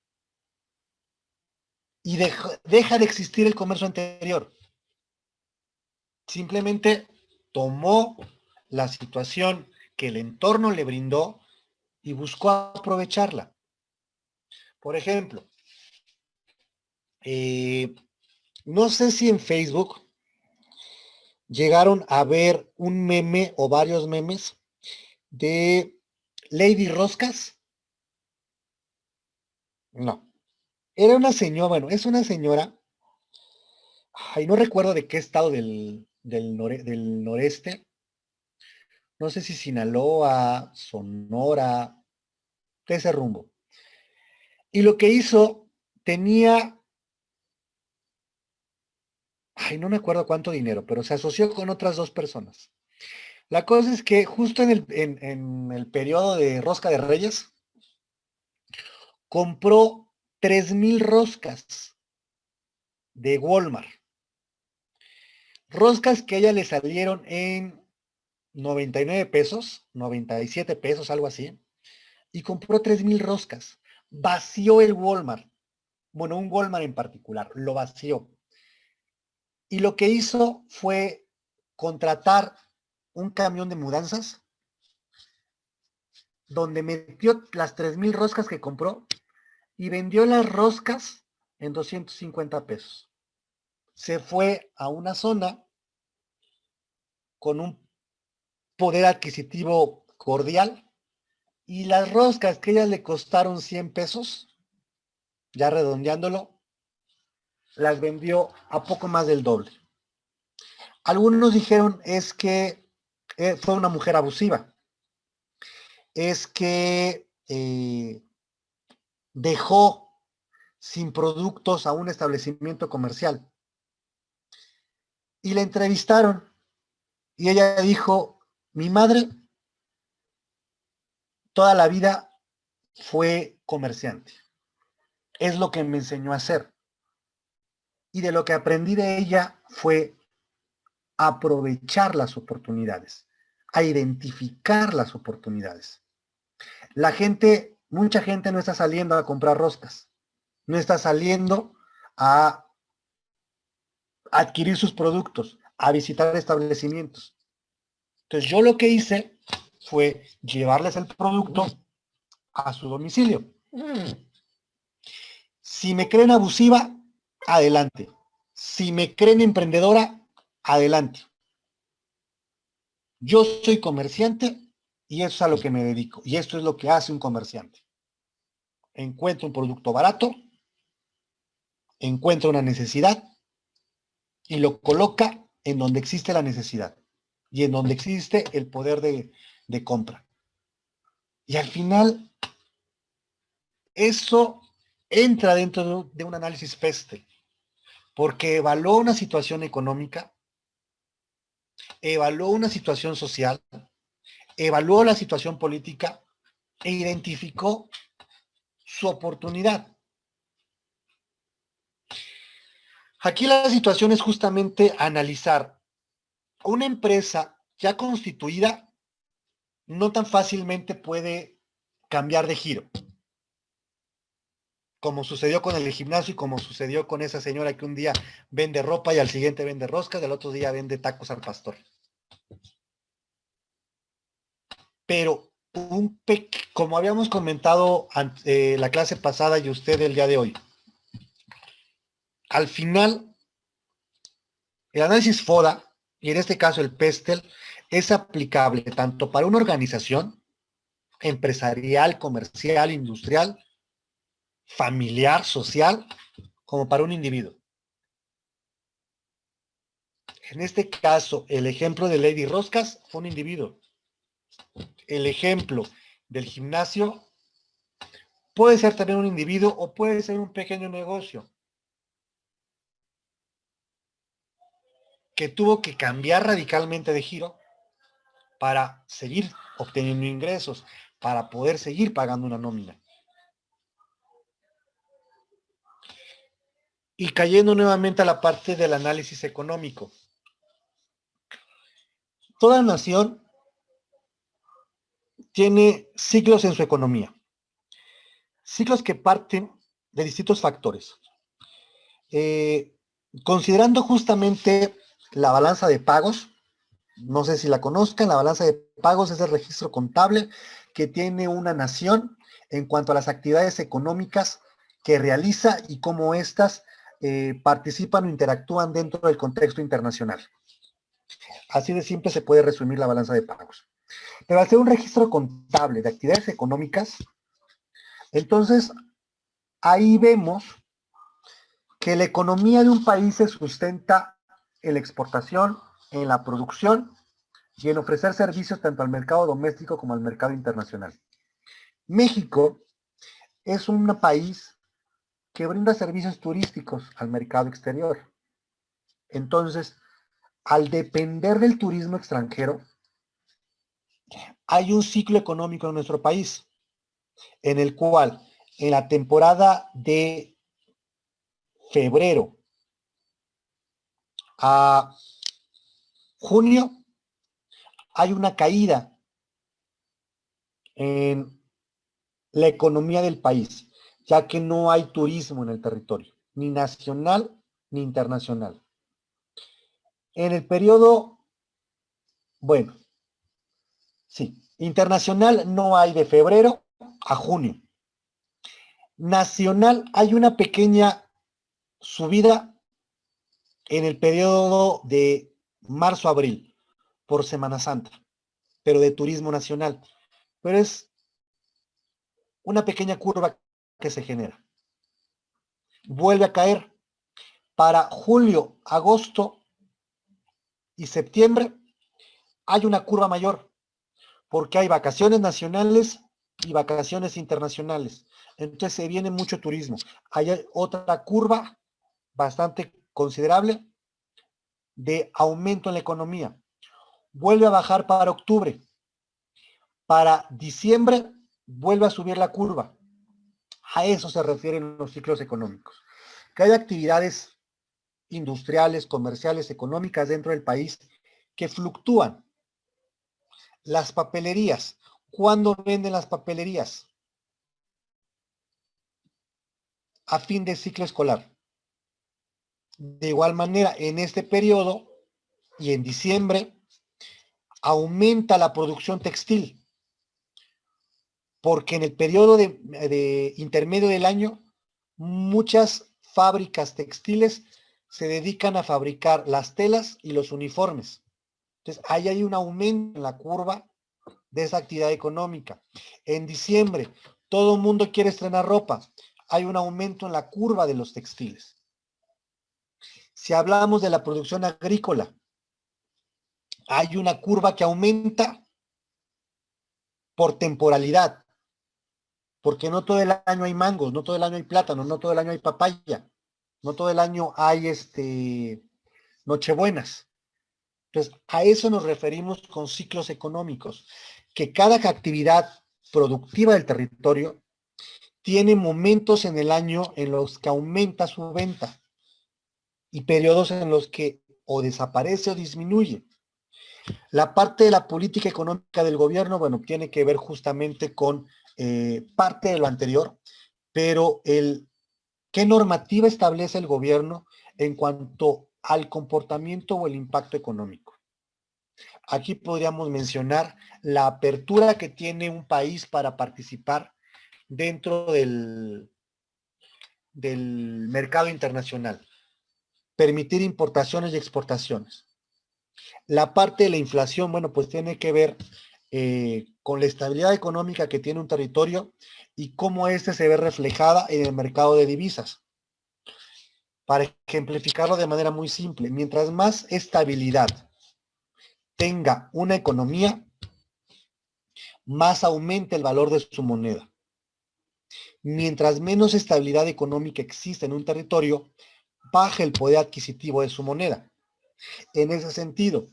Y deja de existir el comercio anterior. Simplemente tomó la situación que el entorno le brindó y buscó aprovecharla. Por ejemplo, no sé si en Facebook llegaron a ver un meme o varios memes de Lady Roscas? No. Era una señora, bueno, es una señora, ay, no recuerdo de qué estado del noreste, no sé si Sinaloa, Sonora, de ese rumbo. Y lo que hizo, tenía, ay, no me acuerdo cuánto dinero, pero se asoció con otras dos personas. La cosa es que justo en el periodo de Rosca de Reyes, compró 3,000 roscas de Walmart. Roscas que a ella le salieron en 99 pesos, 97 pesos, algo así. Y compró 3,000 roscas. Vació el Walmart. Bueno, un Walmart en particular, lo vació. Y lo que hizo fue contratar un camión de mudanzas donde metió las 3,000 roscas que compró y vendió las roscas en 250 pesos. Se fue a una zona con un poder adquisitivo cordial y las roscas que ellas le costaron 100 pesos, ya redondeándolo, las vendió a poco más del doble. Algunos dijeron es que fue una mujer abusiva, es que dejó sin productos a un establecimiento comercial. Y la entrevistaron y ella dijo, mi madre toda la vida fue comerciante. Es lo que me enseñó a hacer. Y de lo que aprendí de ella fue aprovechar las oportunidades, a identificar las oportunidades. La gente, mucha gente no está saliendo a comprar roscas, no está saliendo a adquirir sus productos, a visitar establecimientos. Entonces yo lo que hice fue llevarles el producto a su domicilio. Si me creen abusiva, adelante. Si me creen emprendedora, adelante. Yo soy comerciante y eso es a lo que me dedico. Y esto es lo que hace un comerciante. Encuentra un producto barato, encuentra una necesidad y lo coloca en donde existe la necesidad y en donde existe el poder de compra. Y al final, eso entra dentro de un análisis PESTEL, porque evaluó una situación económica, evaluó una situación social, evaluó la situación política e identificó su oportunidad. Aquí la situación es justamente analizar una empresa ya constituida no tan fácilmente puede cambiar de giro, como sucedió con el gimnasio y como sucedió con esa señora que un día vende ropa y al siguiente vende roscas, del otro día vende tacos al pastor. Pero como habíamos comentado la clase pasada y usted el día de hoy, al final el análisis FODA, y en este caso el PESTEL, es aplicable tanto para una organización empresarial, comercial, industrial, familiar, social, como para un individuo. En este caso, el ejemplo de Lady Roscas fue un individuo. El ejemplo del gimnasio puede ser también un individuo o puede ser un pequeño negocio que tuvo que cambiar radicalmente de giro para seguir obteniendo ingresos, para poder seguir pagando una nómina. Y cayendo nuevamente a la parte del análisis económico. Toda nación tiene ciclos en su economía. Ciclos que parten de distintos factores. Considerando justamente la balanza de pagos, no sé si la conozcan, la balanza de pagos es el registro contable que tiene una nación en cuanto a las actividades económicas que realiza y cómo éstas participan o interactúan dentro del contexto internacional. Así de simple se puede resumir la balanza de pagos. Pero al ser un registro contable de actividades económicas, entonces ahí vemos que la economía de un país se sustenta en la exportación, en la producción y en ofrecer servicios tanto al mercado doméstico como al mercado internacional. México es un país que brinda servicios turísticos al mercado exterior. Entonces, al depender del turismo extranjero, hay un ciclo económico en nuestro país, en el cual en la temporada de febrero a junio hay una caída en la economía del país, ya que no hay turismo en el territorio, ni nacional ni internacional. En el periodo, bueno, sí, internacional no hay de febrero a junio. Nacional hay una pequeña subida en el periodo de marzo a abril por Semana Santa, pero de turismo nacional. Pero es una pequeña curva que se genera. Vuelve a caer para julio, agosto y septiembre. Hay una curva mayor porque hay vacaciones nacionales y vacaciones internacionales. Entonces se viene mucho turismo. Hay otra curva bastante considerable de aumento en la economía. Vuelve a bajar para octubre. Para diciembre vuelve a subir la curva. A eso se refieren los ciclos económicos. Que hay actividades industriales, comerciales, económicas dentro del país que fluctúan. Las papelerías. ¿Cuándo venden las papelerías? A fin de ciclo escolar. De igual manera, en este periodo y en diciembre, aumenta la producción textil, porque en el periodo de intermedio del año, muchas fábricas textiles se dedican a fabricar las telas y los uniformes. Entonces, ahí hay un aumento en la curva de esa actividad económica. En diciembre, todo el mundo quiere estrenar ropa. Hay un aumento en la curva de los textiles. Si hablamos de la producción agrícola, hay una curva que aumenta por temporalidad, porque no todo el año hay mangos, no todo el año hay plátanos, no todo el año hay papaya, no todo el año hay nochebuenas. Entonces, a eso nos referimos con ciclos económicos, que cada actividad productiva del territorio tiene momentos en el año en los que aumenta su venta y periodos en los que o desaparece o disminuye. La parte de la política económica del gobierno, bueno, tiene que ver justamente con parte de lo anterior, pero ¿qué normativa establece el gobierno en cuanto al comportamiento o el impacto económico? Aquí podríamos mencionar la apertura que tiene un país para participar dentro del mercado internacional, permitir importaciones y exportaciones. La parte de la inflación, bueno, pues tiene que ver con la estabilidad económica que tiene un territorio y cómo éste se ve reflejada en el mercado de divisas. Para ejemplificarlo de manera muy simple, mientras más estabilidad tenga una economía, más aumenta el valor de su moneda. Mientras menos estabilidad económica existe en un territorio, baja el poder adquisitivo de su moneda. En ese sentido,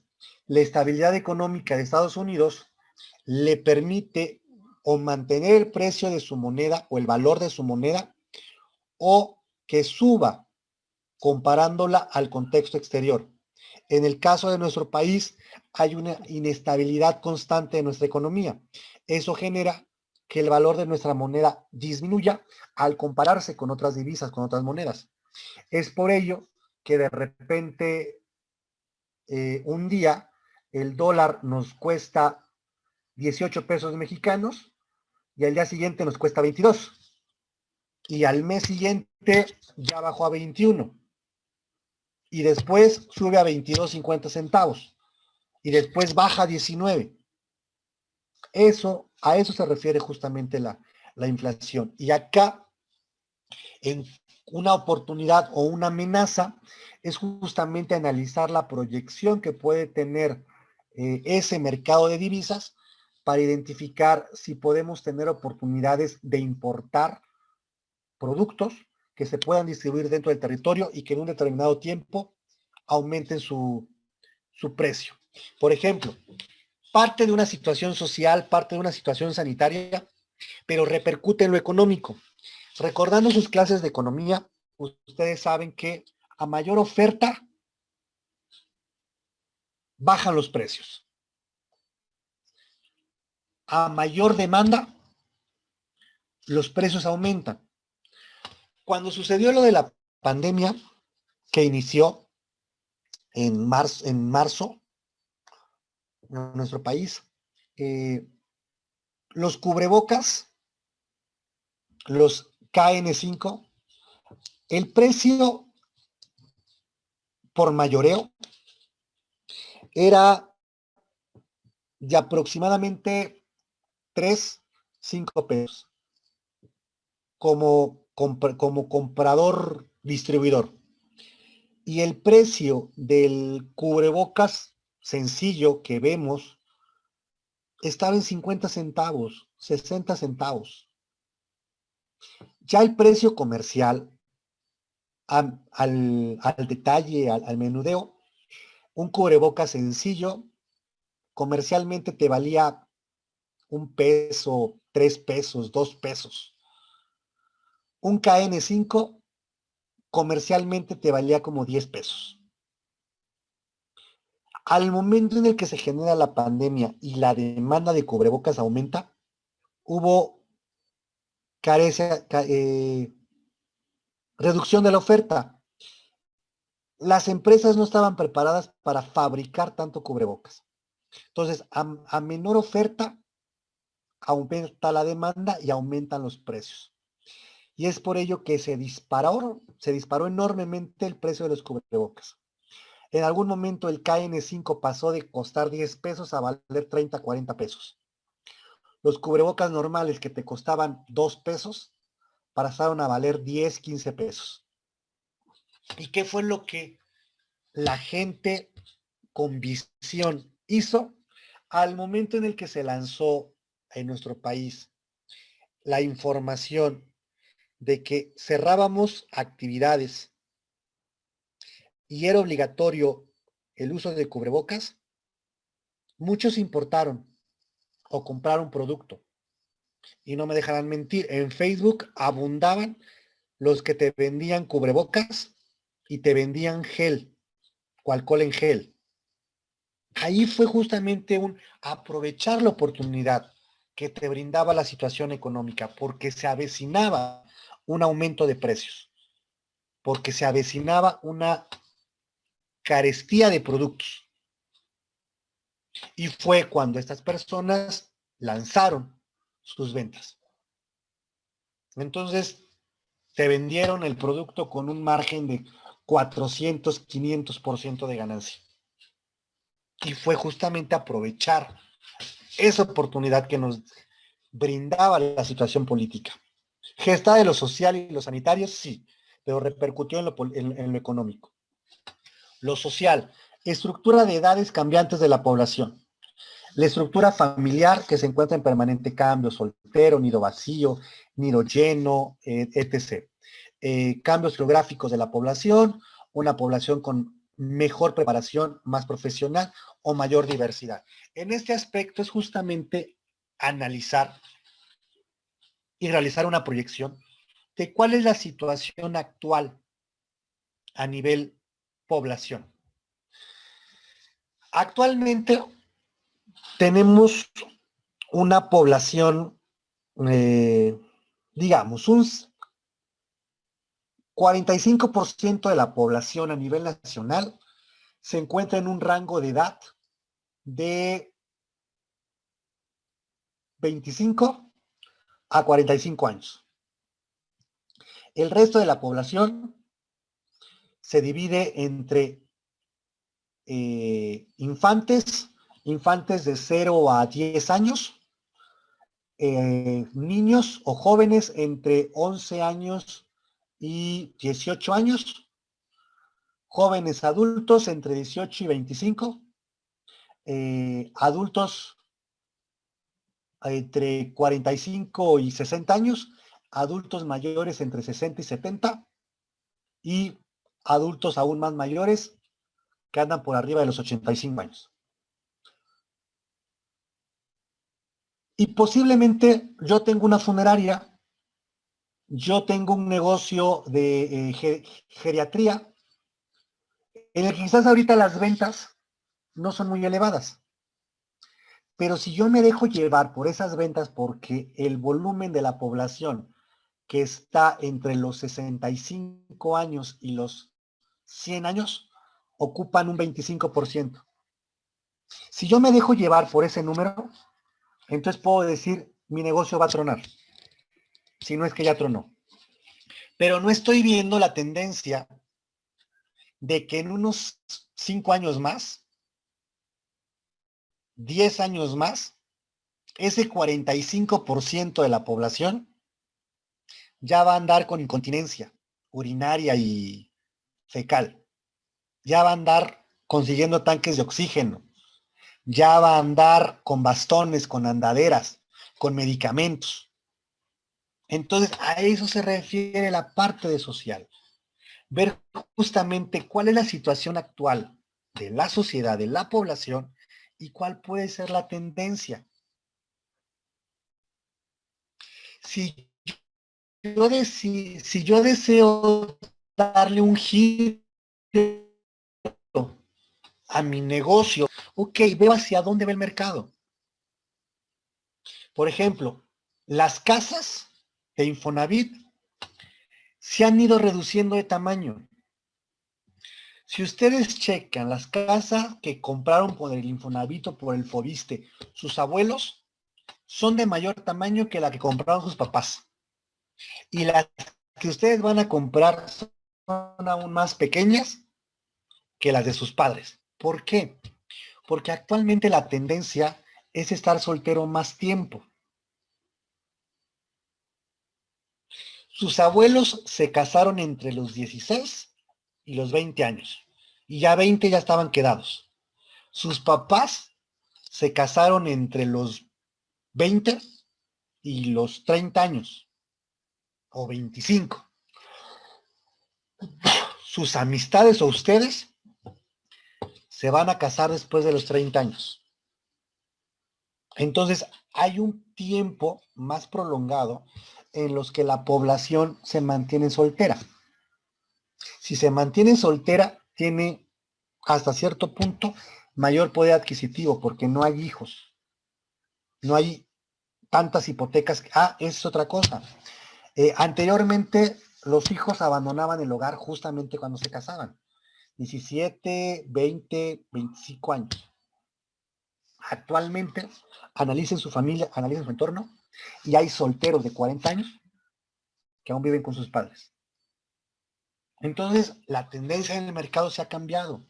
la estabilidad económica de Estados Unidos le permite o mantener el precio de su moneda o el valor de su moneda o que suba comparándola al contexto exterior. En el caso de nuestro país hay una inestabilidad constante de nuestra economía. Eso genera que el valor de nuestra moneda disminuya al compararse con otras divisas, con otras monedas. Es por ello que de repente un día el dólar nos cuesta 18 pesos mexicanos y al día siguiente nos cuesta 22. Y al mes siguiente ya bajó a 21. Y después sube a 22.50 centavos. y después baja a 19. A eso se refiere justamente la inflación. Y acá, en una oportunidad o una amenaza, es justamente analizar la proyección que puede tener ese mercado de divisas para identificar si podemos tener oportunidades de importar productos que se puedan distribuir dentro del territorio y que en un determinado tiempo aumenten su precio. Por ejemplo, parte de una situación social, parte de una situación sanitaria, pero repercute en lo económico. Recordando sus clases de economía, ustedes saben que a mayor oferta, bajan los precios. A mayor demanda, los precios aumentan. Cuando sucedió lo de la pandemia, que inició en marzo en nuestro país, los cubrebocas, los KN5, el precio por mayoreo era de aproximadamente 3, 5 pesos como comprador distribuidor. Y el precio del cubrebocas sencillo que vemos estaba en 50 centavos, 60 centavos. Ya el precio comercial, al detalle, al menudeo, un cubrebocas sencillo comercialmente te valía 1 peso, 3 pesos, 2 pesos. Un KN5 comercialmente te valía como 10 pesos. Al momento en el que se genera la pandemia y la demanda de cubrebocas aumenta, hubo reducción de la oferta. Las empresas no estaban preparadas para fabricar tanto cubrebocas. Entonces, a menor oferta, aumenta la demanda y aumentan los precios. Y es por ello que se disparó enormemente el precio de los cubrebocas. En algún momento el KN5 pasó de costar 10 pesos a valer 30, 40 pesos. Los cubrebocas normales que te costaban 2 pesos pasaron a valer 10, 15 pesos. ¿Y qué fue lo que la gente con visión hizo al momento en el que se lanzó en nuestro país la información de que cerrábamos actividades y era obligatorio el uso de cubrebocas? Muchos importaron o compraron producto. Y no me dejarán mentir, en Facebook abundaban los que te vendían cubrebocas y te vendían gel o alcohol en gel. Ahí fue justamente un aprovechar la oportunidad que te brindaba la situación económica, porque se avecinaba un aumento de precios, porque se avecinaba una carestía de productos. Y fue cuando estas personas lanzaron sus ventas. Entonces, te vendieron el producto con un margen de 400, 500% de ganancia. Y fue justamente aprovechar esa oportunidad que nos brindaba la situación política. Gestada de lo social y lo sanitario, sí, pero repercutió en lo económico. Lo social, estructura de edades cambiantes de la población. La estructura familiar que se encuentra en permanente cambio, soltero, nido vacío, nido lleno, etc. Cambios geográficos de la población, una población con mejor preparación, más profesional o mayor diversidad. En este aspecto es justamente analizar y realizar una proyección de cuál es la situación actual a nivel población. Actualmente tenemos una población, digamos, un 45% de la población a nivel nacional se encuentra en un rango de edad de 25 a 45 años. El resto de la población se divide entre infantes infantes de 0 a 10 años, niños o jóvenes entre 11 años y 18 años, jóvenes adultos entre 18 y 25, adultos entre 45 y 60 años, adultos mayores entre 60 y 70 y adultos aún más mayores que andan por arriba de los 85 años. Y posiblemente yo tengo una funeraria, yo tengo un negocio de geriatría, en el que quizás ahorita las ventas no son muy elevadas. Pero si yo me dejo llevar por esas ventas porque el volumen de la población que está entre los 65 años y los 100 años ocupan un 25%. Si yo me dejo llevar por ese número, entonces puedo decir, mi negocio va a tronar. Si no es que ya tronó. Pero no estoy viendo la tendencia de que en unos 5 años más, 10 años más, ese 45% de la población ya va a andar con incontinencia urinaria y fecal. Ya va a andar consiguiendo tanques de oxígeno. Ya va a andar con bastones, con andaderas, con medicamentos. Entonces, a eso se refiere la parte de social. Ver justamente cuál es la situación actual de la sociedad, de la población, y cuál puede ser la tendencia. Si yo deseo darle un giro a mi negocio, ok, veo hacia dónde va el mercado. Por ejemplo, las casas de Infonavit se han ido reduciendo de tamaño. Si ustedes checan las casas que compraron por el Infonavit o por el Fobiste, sus abuelos son de mayor tamaño que la que compraron sus papás. Y las que ustedes van a comprar son aún más pequeñas que las de sus padres. ¿Por qué? Porque actualmente la tendencia es estar soltero más tiempo. Sus abuelos se casaron entre los 16 y los 20 años. Y ya 20 ya estaban quedados. Sus papás se casaron entre los 20 y los 30 años. O 25. Sus amistades o ustedes se van a casar después de los 30 años. Entonces, hay un tiempo más prolongado en los que la población se mantiene soltera. Si se mantiene soltera, tiene hasta cierto punto mayor poder adquisitivo porque no hay hijos. No hay tantas hipotecas. Es otra cosa. Anteriormente, los hijos abandonaban el hogar justamente cuando se casaban. 17, 20, 25 años. Actualmente, analicen su familia, analicen su entorno, y hay solteros de 40 años que aún viven con sus padres. Entonces, la tendencia en el mercado se ha cambiado.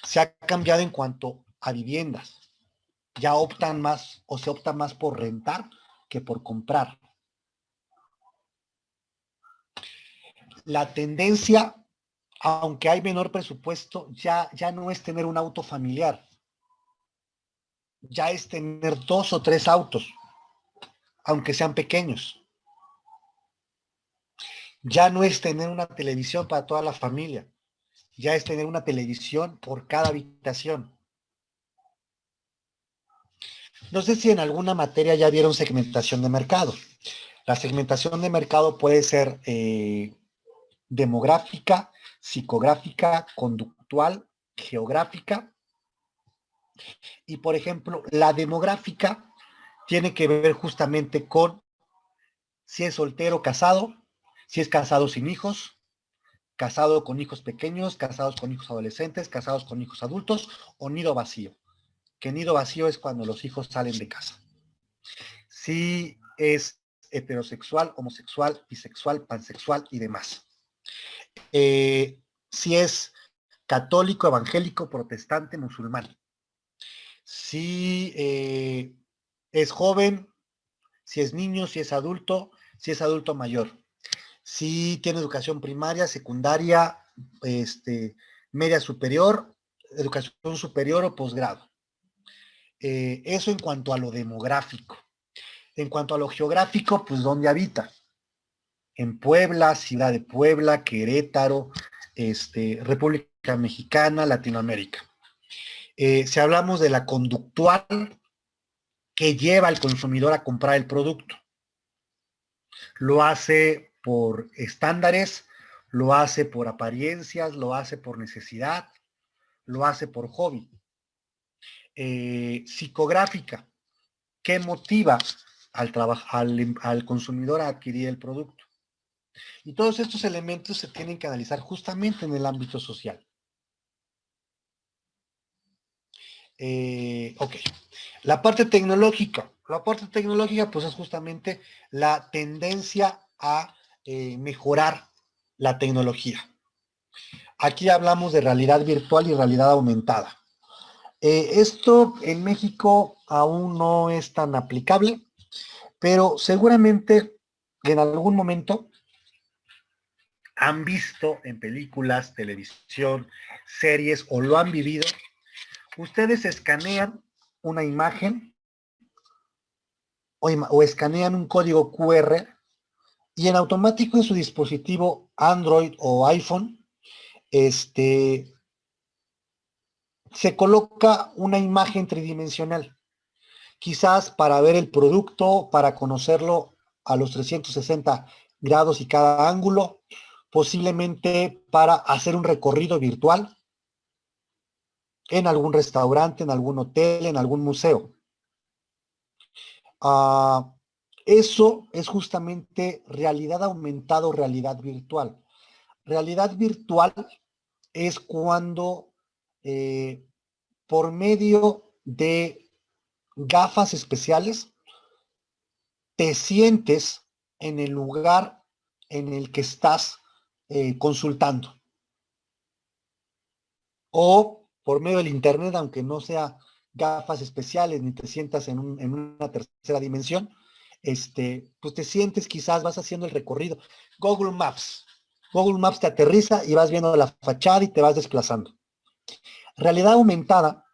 Se ha cambiado en cuanto a viviendas. Ya optan más o se opta más por rentar que por comprar. La tendencia, aunque hay menor presupuesto, ya no es tener un auto familiar. Ya es tener 2 o 3 autos, aunque sean pequeños. Ya no es tener una televisión para toda la familia. Ya es tener una televisión por cada habitación. No sé si en alguna materia ya vieron segmentación de mercado. La segmentación de mercado puede ser demográfica, psicográfica, conductual, geográfica. Y por ejemplo, la demográfica tiene que ver justamente con si es soltero o casado, si es casado sin hijos, casado con hijos pequeños, casados con hijos adolescentes, casados con hijos adultos o nido vacío. Que nido vacío es cuando los hijos salen de casa. Si es heterosexual, homosexual, bisexual, pansexual y demás. Si es católico, evangélico, protestante, musulmán. si es joven, si es niño, si es adulto mayor, si tiene educación primaria, secundaria, media superior, educación superior o posgrado. Eso en cuanto a lo demográfico. En cuanto a lo geográfico, pues ¿dónde habita? En Puebla, Ciudad de Puebla, Querétaro, República Mexicana, Latinoamérica. Si hablamos de la conductual que lleva al consumidor a comprar el producto, lo hace por estándares, lo hace por apariencias, lo hace por necesidad, lo hace por hobby. Psicográfica, ¿qué motiva al consumidor a adquirir el producto? Y todos estos elementos se tienen que analizar justamente en el ámbito social. Ok. La parte tecnológica. La parte tecnológica, pues es justamente la tendencia a mejorar la tecnología. Aquí hablamos de realidad virtual y realidad aumentada. Esto en México aún no es tan aplicable, pero seguramente en algún momento han visto en películas, televisión, series o lo han vivido. Ustedes escanean una imagen o escanean un código QR y en automático en su dispositivo Android o iPhone, se coloca una imagen tridimensional, quizás para ver el producto, para conocerlo a los 360 grados y cada ángulo, posiblemente para hacer un recorrido virtual en algún restaurante, en algún hotel, en algún museo. Eso es justamente realidad aumentada o realidad virtual. Realidad virtual es cuando por medio de gafas especiales te sientes en el lugar en el que estás consultando. O por medio del internet, aunque no sea gafas especiales ni te sientas en una tercera dimensión, pues te sientes, quizás vas haciendo el recorrido. Google Maps te aterriza y vas viendo la fachada y te vas desplazando. Realidad aumentada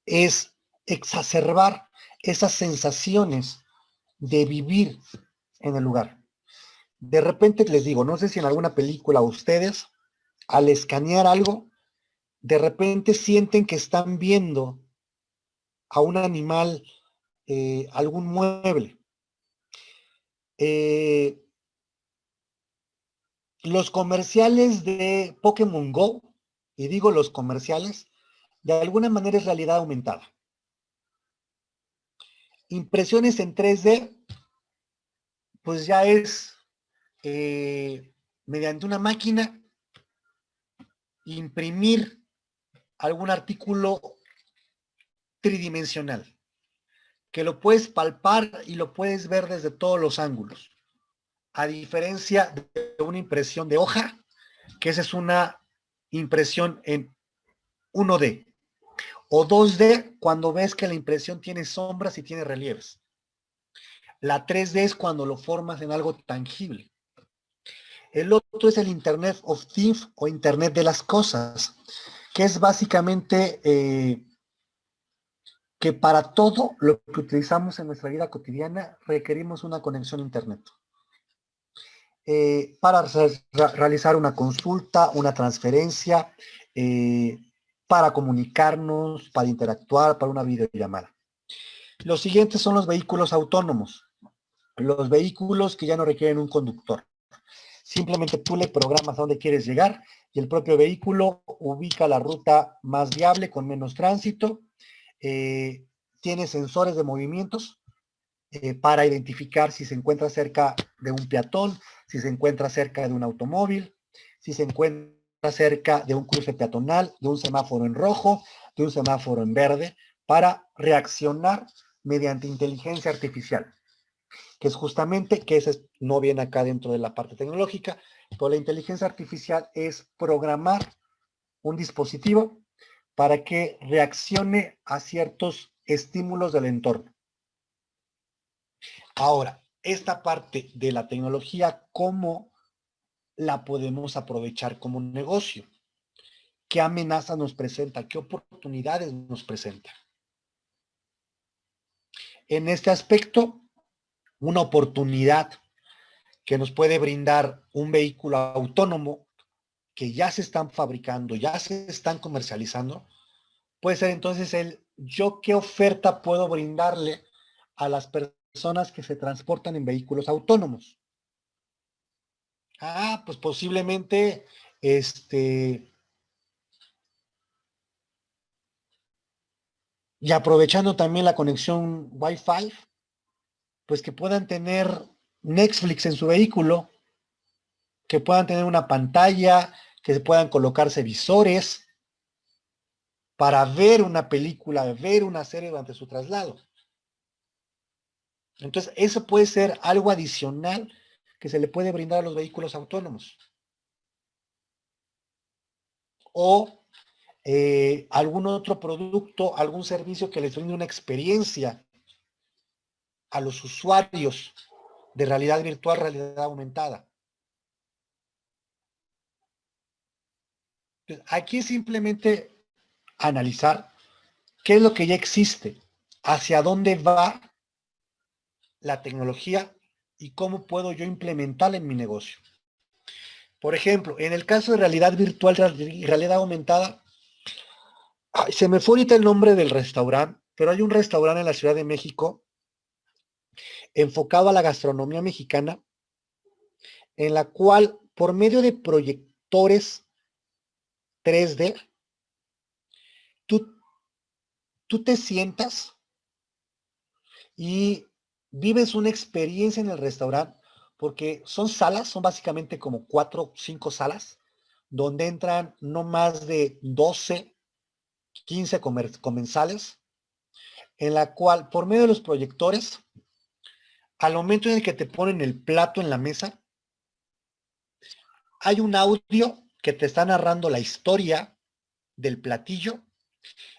es exacerbar esas sensaciones de vivir en el lugar. De repente les digo, no sé si en alguna película ustedes, al escanear algo, de repente sienten que están viendo a un animal, algún mueble. Los comerciales de Pokémon Go, y digo los comerciales, de alguna manera es realidad aumentada. Impresiones en 3D, pues ya es mediante una máquina imprimir algún artículo tridimensional, que lo puedes palpar y lo puedes ver desde todos los ángulos. A diferencia de una impresión de hoja, que esa es una impresión en 1D. O 2D cuando ves que la impresión tiene sombras y tiene relieves. La 3D es cuando lo formas en algo tangible. El otro es el Internet of Things o Internet de las cosas, que es básicamente que para todo lo que utilizamos en nuestra vida cotidiana requerimos una conexión a Internet. Para realizar una consulta, una transferencia, para comunicarnos, para interactuar, para una videollamada. Los siguientes son los vehículos autónomos. Los vehículos que ya no requieren un conductor. Simplemente tú le programas a dónde quieres llegar y el propio vehículo ubica la ruta más viable con menos tránsito. Tiene sensores de movimientos para identificar si se encuentra cerca de un peatón, si se encuentra cerca de un automóvil, si se encuentra cerca de un cruce peatonal, de un semáforo en rojo, de un semáforo en verde, para reaccionar mediante inteligencia artificial, que es justamente, que ese no viene acá dentro de la parte tecnológica, pero la inteligencia artificial es programar un dispositivo para que reaccione a ciertos estímulos del entorno. Ahora, esta parte de la tecnología, ¿cómo la podemos aprovechar como un negocio? ¿Qué amenazas nos presenta? ¿Qué oportunidades nos presenta? En este aspecto, una oportunidad que nos puede brindar un vehículo autónomo que ya se están fabricando, ya se están comercializando, puede ser entonces yo qué oferta puedo brindarle a las personas que se transportan en vehículos autónomos. Pues posiblemente, y aprovechando también la conexión Wi-Fi, pues que puedan tener Netflix en su vehículo, que puedan tener una pantalla, que se puedan colocarse visores para ver una película, ver una serie durante su traslado. Entonces, eso puede ser algo adicional que se le puede brindar a los vehículos autónomos. O algún otro producto, algún servicio que les brinde una experiencia a los usuarios de realidad virtual, realidad aumentada. Entonces, aquí es simplemente analizar qué es lo que ya existe, hacia dónde va la tecnología y cómo puedo yo implementarla en mi negocio. Por ejemplo, en el caso de realidad virtual y realidad aumentada, se me fue ahorita el nombre del restaurante, pero hay un restaurante en la Ciudad de México enfocado a la gastronomía mexicana, en la cual por medio de proyectores 3D, tú te sientas y vives una experiencia en el restaurante, porque son salas, son básicamente como 4 o 5 salas, donde entran no más de 12, 15 comensales, en la cual por medio de los proyectores, al momento en el que te ponen el plato en la mesa, hay un audio que te está narrando la historia del platillo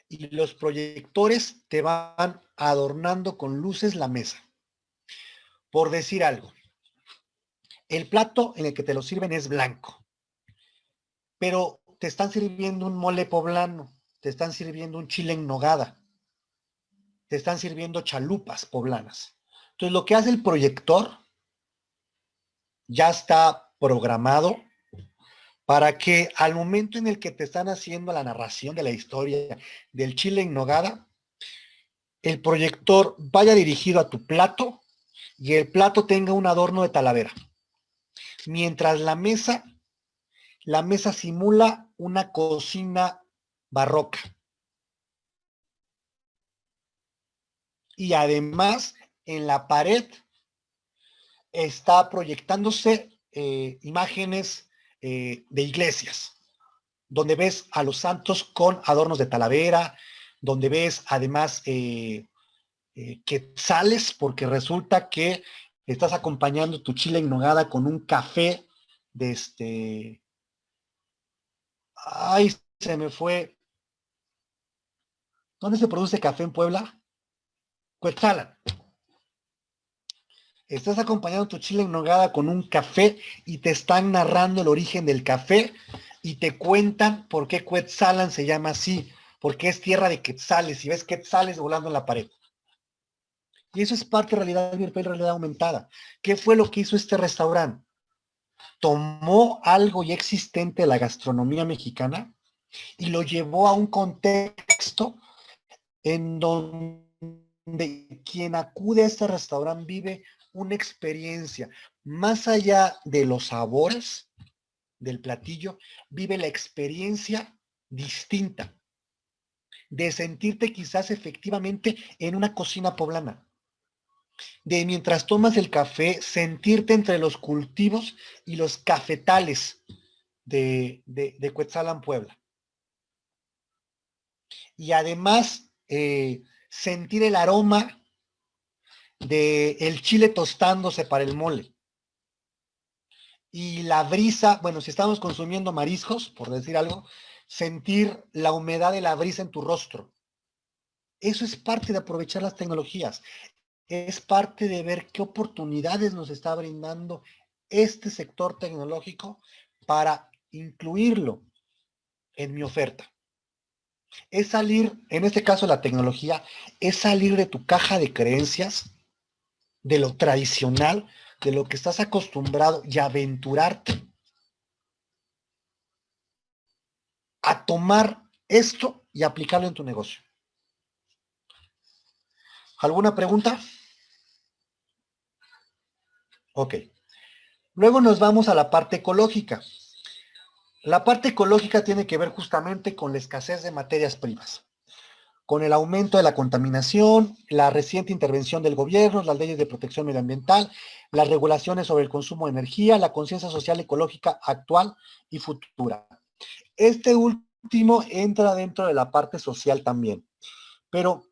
y los proyectores te van adornando con luces la mesa. Por decir algo, el plato en el que te lo sirven es blanco, pero te están sirviendo un mole poblano, te están sirviendo un chile en nogada, te están sirviendo chalupas poblanas. Entonces, lo que hace el proyector ya está programado para que al momento en el que te están haciendo la narración de la historia del chile en nogada, el proyector vaya dirigido a tu plato y el plato tenga un adorno de talavera. Mientras la mesa simula una cocina barroca. Y además, en la pared está proyectándose imágenes de iglesias, donde ves a los santos con adornos de talavera, donde ves además quetzales, porque resulta que estás acompañando tu chile en nogada con un café de Ay, se me fue. ¿Dónde se produce café en Puebla? Cuetzalan. Estás acompañando tu chile en nogada con un café y te están narrando el origen del café y te cuentan por qué Cuetzalan se llama así, porque es tierra de quetzales y ves quetzales volando en la pared. Y eso es parte de realidad virtual y realidad aumentada. ¿Qué fue lo que hizo este restaurante? Tomó algo ya existente de la gastronomía mexicana y lo llevó a un contexto en donde quien acude a este restaurante vive una experiencia más allá de los sabores del platillo, vive la experiencia distinta de sentirte quizás efectivamente en una cocina poblana, de mientras tomas el café, sentirte entre los cultivos y los cafetales de Cuetzalan, Puebla. Y además sentir el aroma del chile tostándose para el mole. Y la brisa, bueno, si estamos consumiendo mariscos, por decir algo, sentir la humedad de la brisa en tu rostro. Eso es parte de aprovechar las tecnologías. Es parte de ver qué oportunidades nos está brindando este sector tecnológico para incluirlo en mi oferta. Es salir, en este caso la tecnología, es salir de tu caja de creencias, de lo tradicional, de lo que estás acostumbrado y aventurarte a tomar esto y aplicarlo en tu negocio. ¿Alguna pregunta? Ok. Luego nos vamos a la parte ecológica. La parte ecológica tiene que ver justamente con la escasez de materias primas, con el aumento de la contaminación, la reciente intervención del gobierno, las leyes de protección medioambiental, las regulaciones sobre el consumo de energía, la conciencia social ecológica actual y futura. Este último entra dentro de la parte social también, pero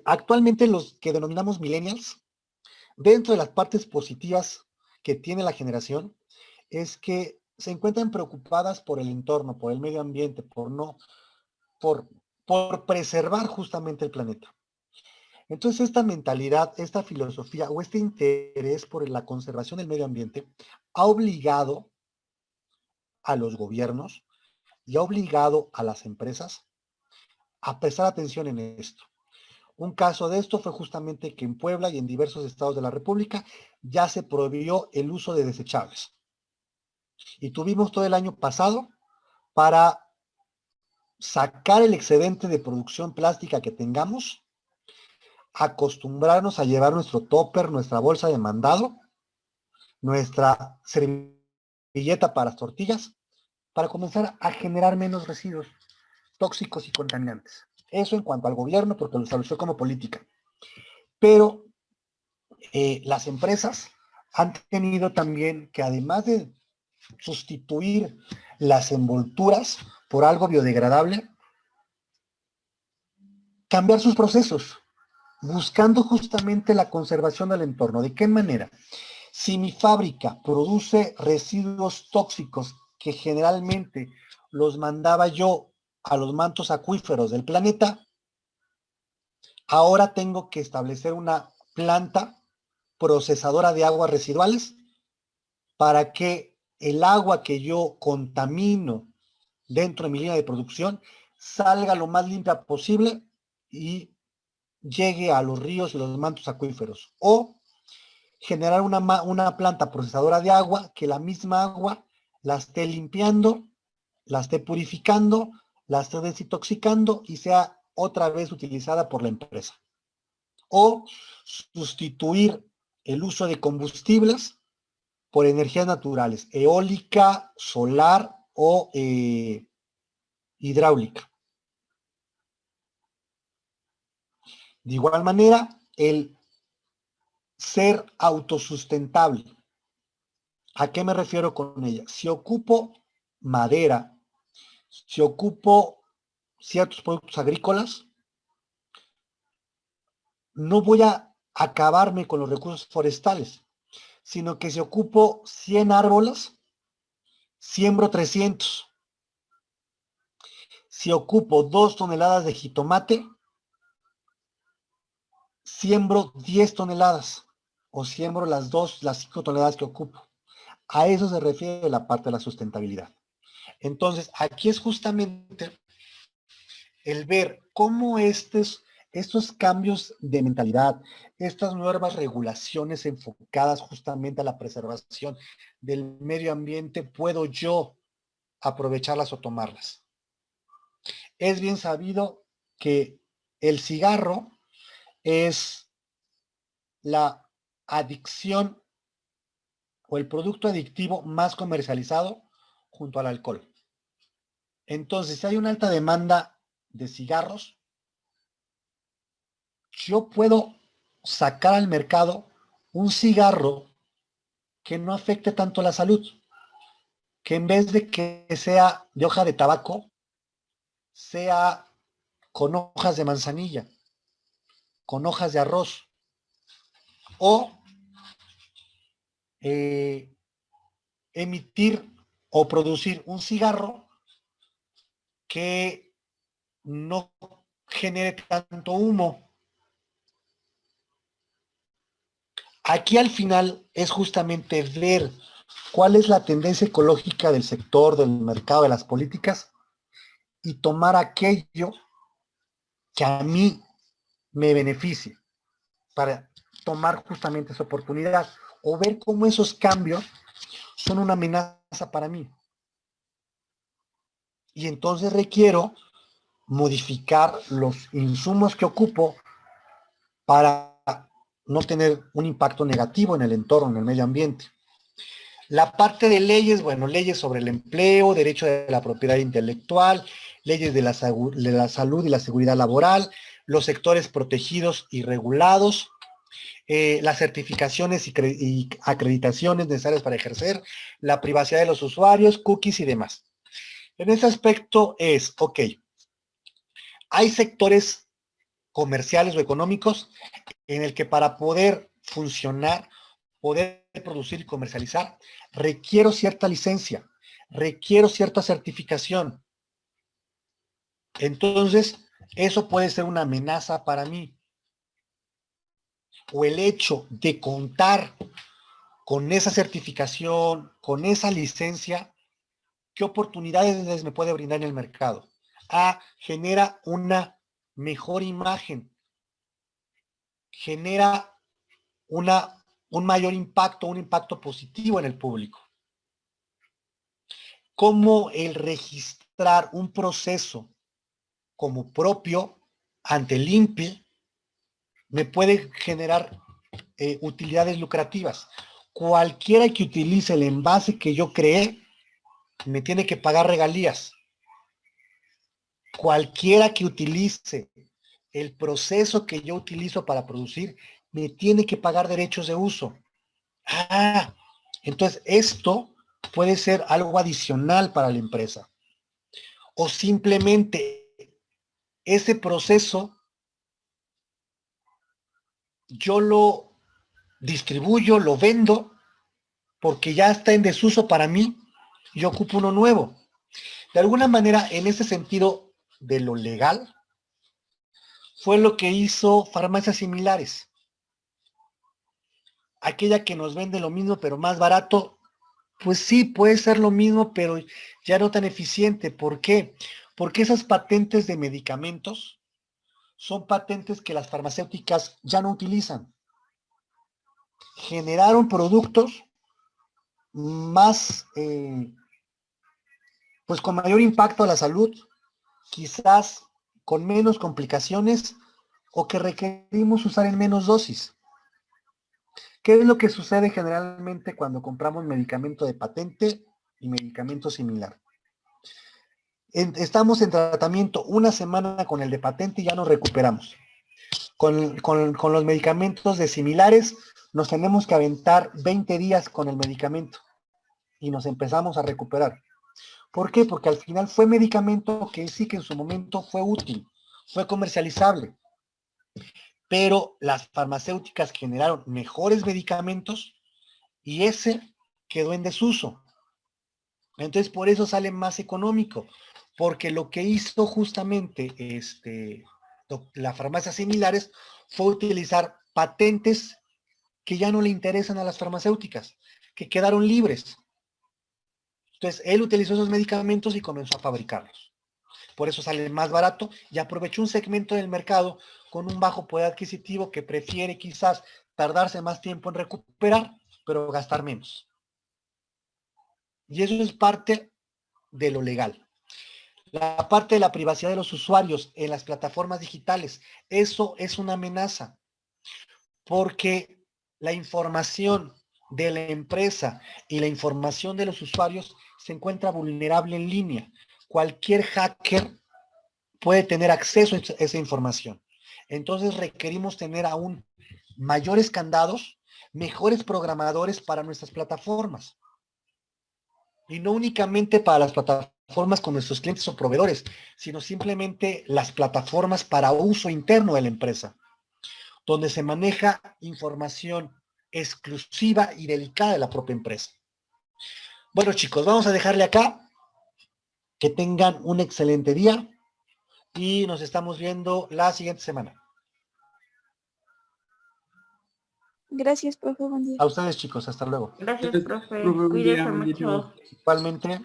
actualmente los que denominamos millennials, dentro de las partes positivas que tiene la generación, es que se encuentran preocupadas por el entorno, por el medio ambiente, por preservar justamente el planeta. Entonces, esta mentalidad, esta filosofía o este interés por la conservación del medio ambiente ha obligado a los gobiernos y ha obligado a las empresas a prestar atención en esto. Un caso de esto fue justamente que en Puebla y en diversos estados de la República ya se prohibió el uso de desechables. Y tuvimos todo el año pasado para sacar el excedente de producción plástica que tengamos, acostumbrarnos a llevar nuestro topper, nuestra bolsa de mandado, nuestra servilleta para las tortillas, para comenzar a generar menos residuos tóxicos y contaminantes. Eso en cuanto al gobierno, porque lo estableció como política. Pero las empresas han tenido también que, además de sustituir las envolturas por algo biodegradable, cambiar sus procesos, buscando justamente la conservación del entorno. ¿De qué manera? Si mi fábrica produce residuos tóxicos que generalmente los mandaba yo a los mantos acuíferos del planeta, ahora tengo que establecer una planta procesadora de aguas residuales para que el agua que yo contamino dentro de mi línea de producción salga lo más limpia posible y llegue a los ríos y los mantos acuíferos. O generar una planta procesadora de agua que la misma agua la esté limpiando, la esté purificando, la esté desintoxicando y sea otra vez utilizada por la empresa. O sustituir el uso de combustibles por energías naturales, eólica, solar o hidráulica. De igual manera, el ser autosustentable. ¿A qué me refiero con ella? Si ocupo madera, si ocupo ciertos productos agrícolas, no voy a acabarme con los recursos forestales, sino que si ocupo 100 árboles, siembro 300. Si ocupo 2 toneladas de jitomate, siembro 10 toneladas o siembro las 5 toneladas que ocupo. A eso se refiere la parte de la sustentabilidad. Entonces, aquí es justamente el ver cómo estos cambios de mentalidad, estas nuevas regulaciones enfocadas justamente a la preservación del medio ambiente, puedo yo aprovecharlas o tomarlas. Es bien sabido que el cigarro es la adicción o el producto adictivo más comercializado junto al alcohol. Entonces, si hay una alta demanda de cigarros, yo puedo sacar al mercado un cigarro que no afecte tanto la salud, que en vez de que sea de hoja de tabaco, sea con hojas de manzanilla, con hojas de arroz, o emitir o producir un cigarro que no genere tanto humo. Aquí al final es justamente ver cuál es la tendencia ecológica del sector, del mercado, de las políticas, y tomar aquello que a mí me beneficie para tomar justamente esa oportunidad o ver cómo esos cambios son una amenaza para mí. Y entonces requiero modificar los insumos que ocupo para no tener un impacto negativo en el entorno, en el medio ambiente. La parte de leyes, bueno, leyes sobre el empleo, derecho de la propiedad intelectual, leyes de la salud y la seguridad laboral, los sectores protegidos y regulados, las certificaciones y acreditaciones necesarias para ejercer, la privacidad de los usuarios, cookies y demás. En ese aspecto es, ok, hay sectores comerciales o económicos en el que para poder funcionar, poder producir y comercializar, requiero cierta licencia, requiero cierta certificación. Entonces, eso puede ser una amenaza para mí. O el hecho de contar con esa certificación, con esa licencia, ¿qué oportunidades me puede brindar en el mercado? Genera una mejor imagen, genera un mayor impacto, un impacto positivo en el público. Cómo el registrar un proceso como propio ante el INPI me puede generar utilidades lucrativas. Cualquiera que utilice el envase que yo creé me tiene que pagar regalías. Cualquiera que utilice el proceso que yo utilizo para producir me tiene que pagar derechos de uso. Entonces esto puede ser algo adicional para la empresa. O simplemente ese proceso yo lo distribuyo, lo vendo, porque ya está en desuso para mí, yo ocupo uno nuevo. De alguna manera, en ese sentido de lo legal, fue lo que hizo Farmacias Similares. Aquella que nos vende lo mismo, pero más barato, pues sí, puede ser lo mismo, pero ya no tan eficiente. ¿Por qué? Porque esas patentes de medicamentos son patentes que las farmacéuticas ya no utilizan. Generaron productos más, pues con mayor impacto a la salud, quizás con menos complicaciones o que requerimos usar en menos dosis. ¿Qué es lo que sucede generalmente cuando compramos medicamento de patente y medicamento similar? Estamos en tratamiento una semana con el de patente y ya nos recuperamos. Con los medicamentos de similares nos tenemos que aventar 20 días con el medicamento y nos empezamos a recuperar. ¿Por qué? Porque al final fue medicamento que sí que en su momento fue útil, fue comercializable, pero las farmacéuticas generaron mejores medicamentos y ese quedó en desuso. Entonces por eso sale más económico, porque lo que hizo justamente las farmacias similares fue utilizar patentes que ya no le interesan a las farmacéuticas, que quedaron libres. Entonces él utilizó esos medicamentos y comenzó a fabricarlos. Por eso sale más barato y aprovechó un segmento del mercado con un bajo poder adquisitivo que prefiere quizás tardarse más tiempo en recuperar, pero gastar menos. Y eso es parte de lo legal. La parte de la privacidad de los usuarios en las plataformas digitales, eso es una amenaza, porque la información de la empresa y la información de los usuarios se encuentra vulnerable en línea. Cualquier hacker puede tener acceso a esa información. Entonces requerimos tener aún mayores candados, mejores programadores para nuestras plataformas. Y no únicamente para las plataformas con nuestros clientes o proveedores, sino simplemente las plataformas para uso interno de la empresa, donde se maneja información exclusiva y delicada de la propia empresa. Bueno, chicos, vamos a dejarle acá. Que tengan un excelente día y nos estamos viendo la siguiente semana. Gracias, profe, buen día. A ustedes, chicos, hasta luego. Gracias, profe. Profe, buen día, Cuídese buen día, mucho. chicos. Igualmente.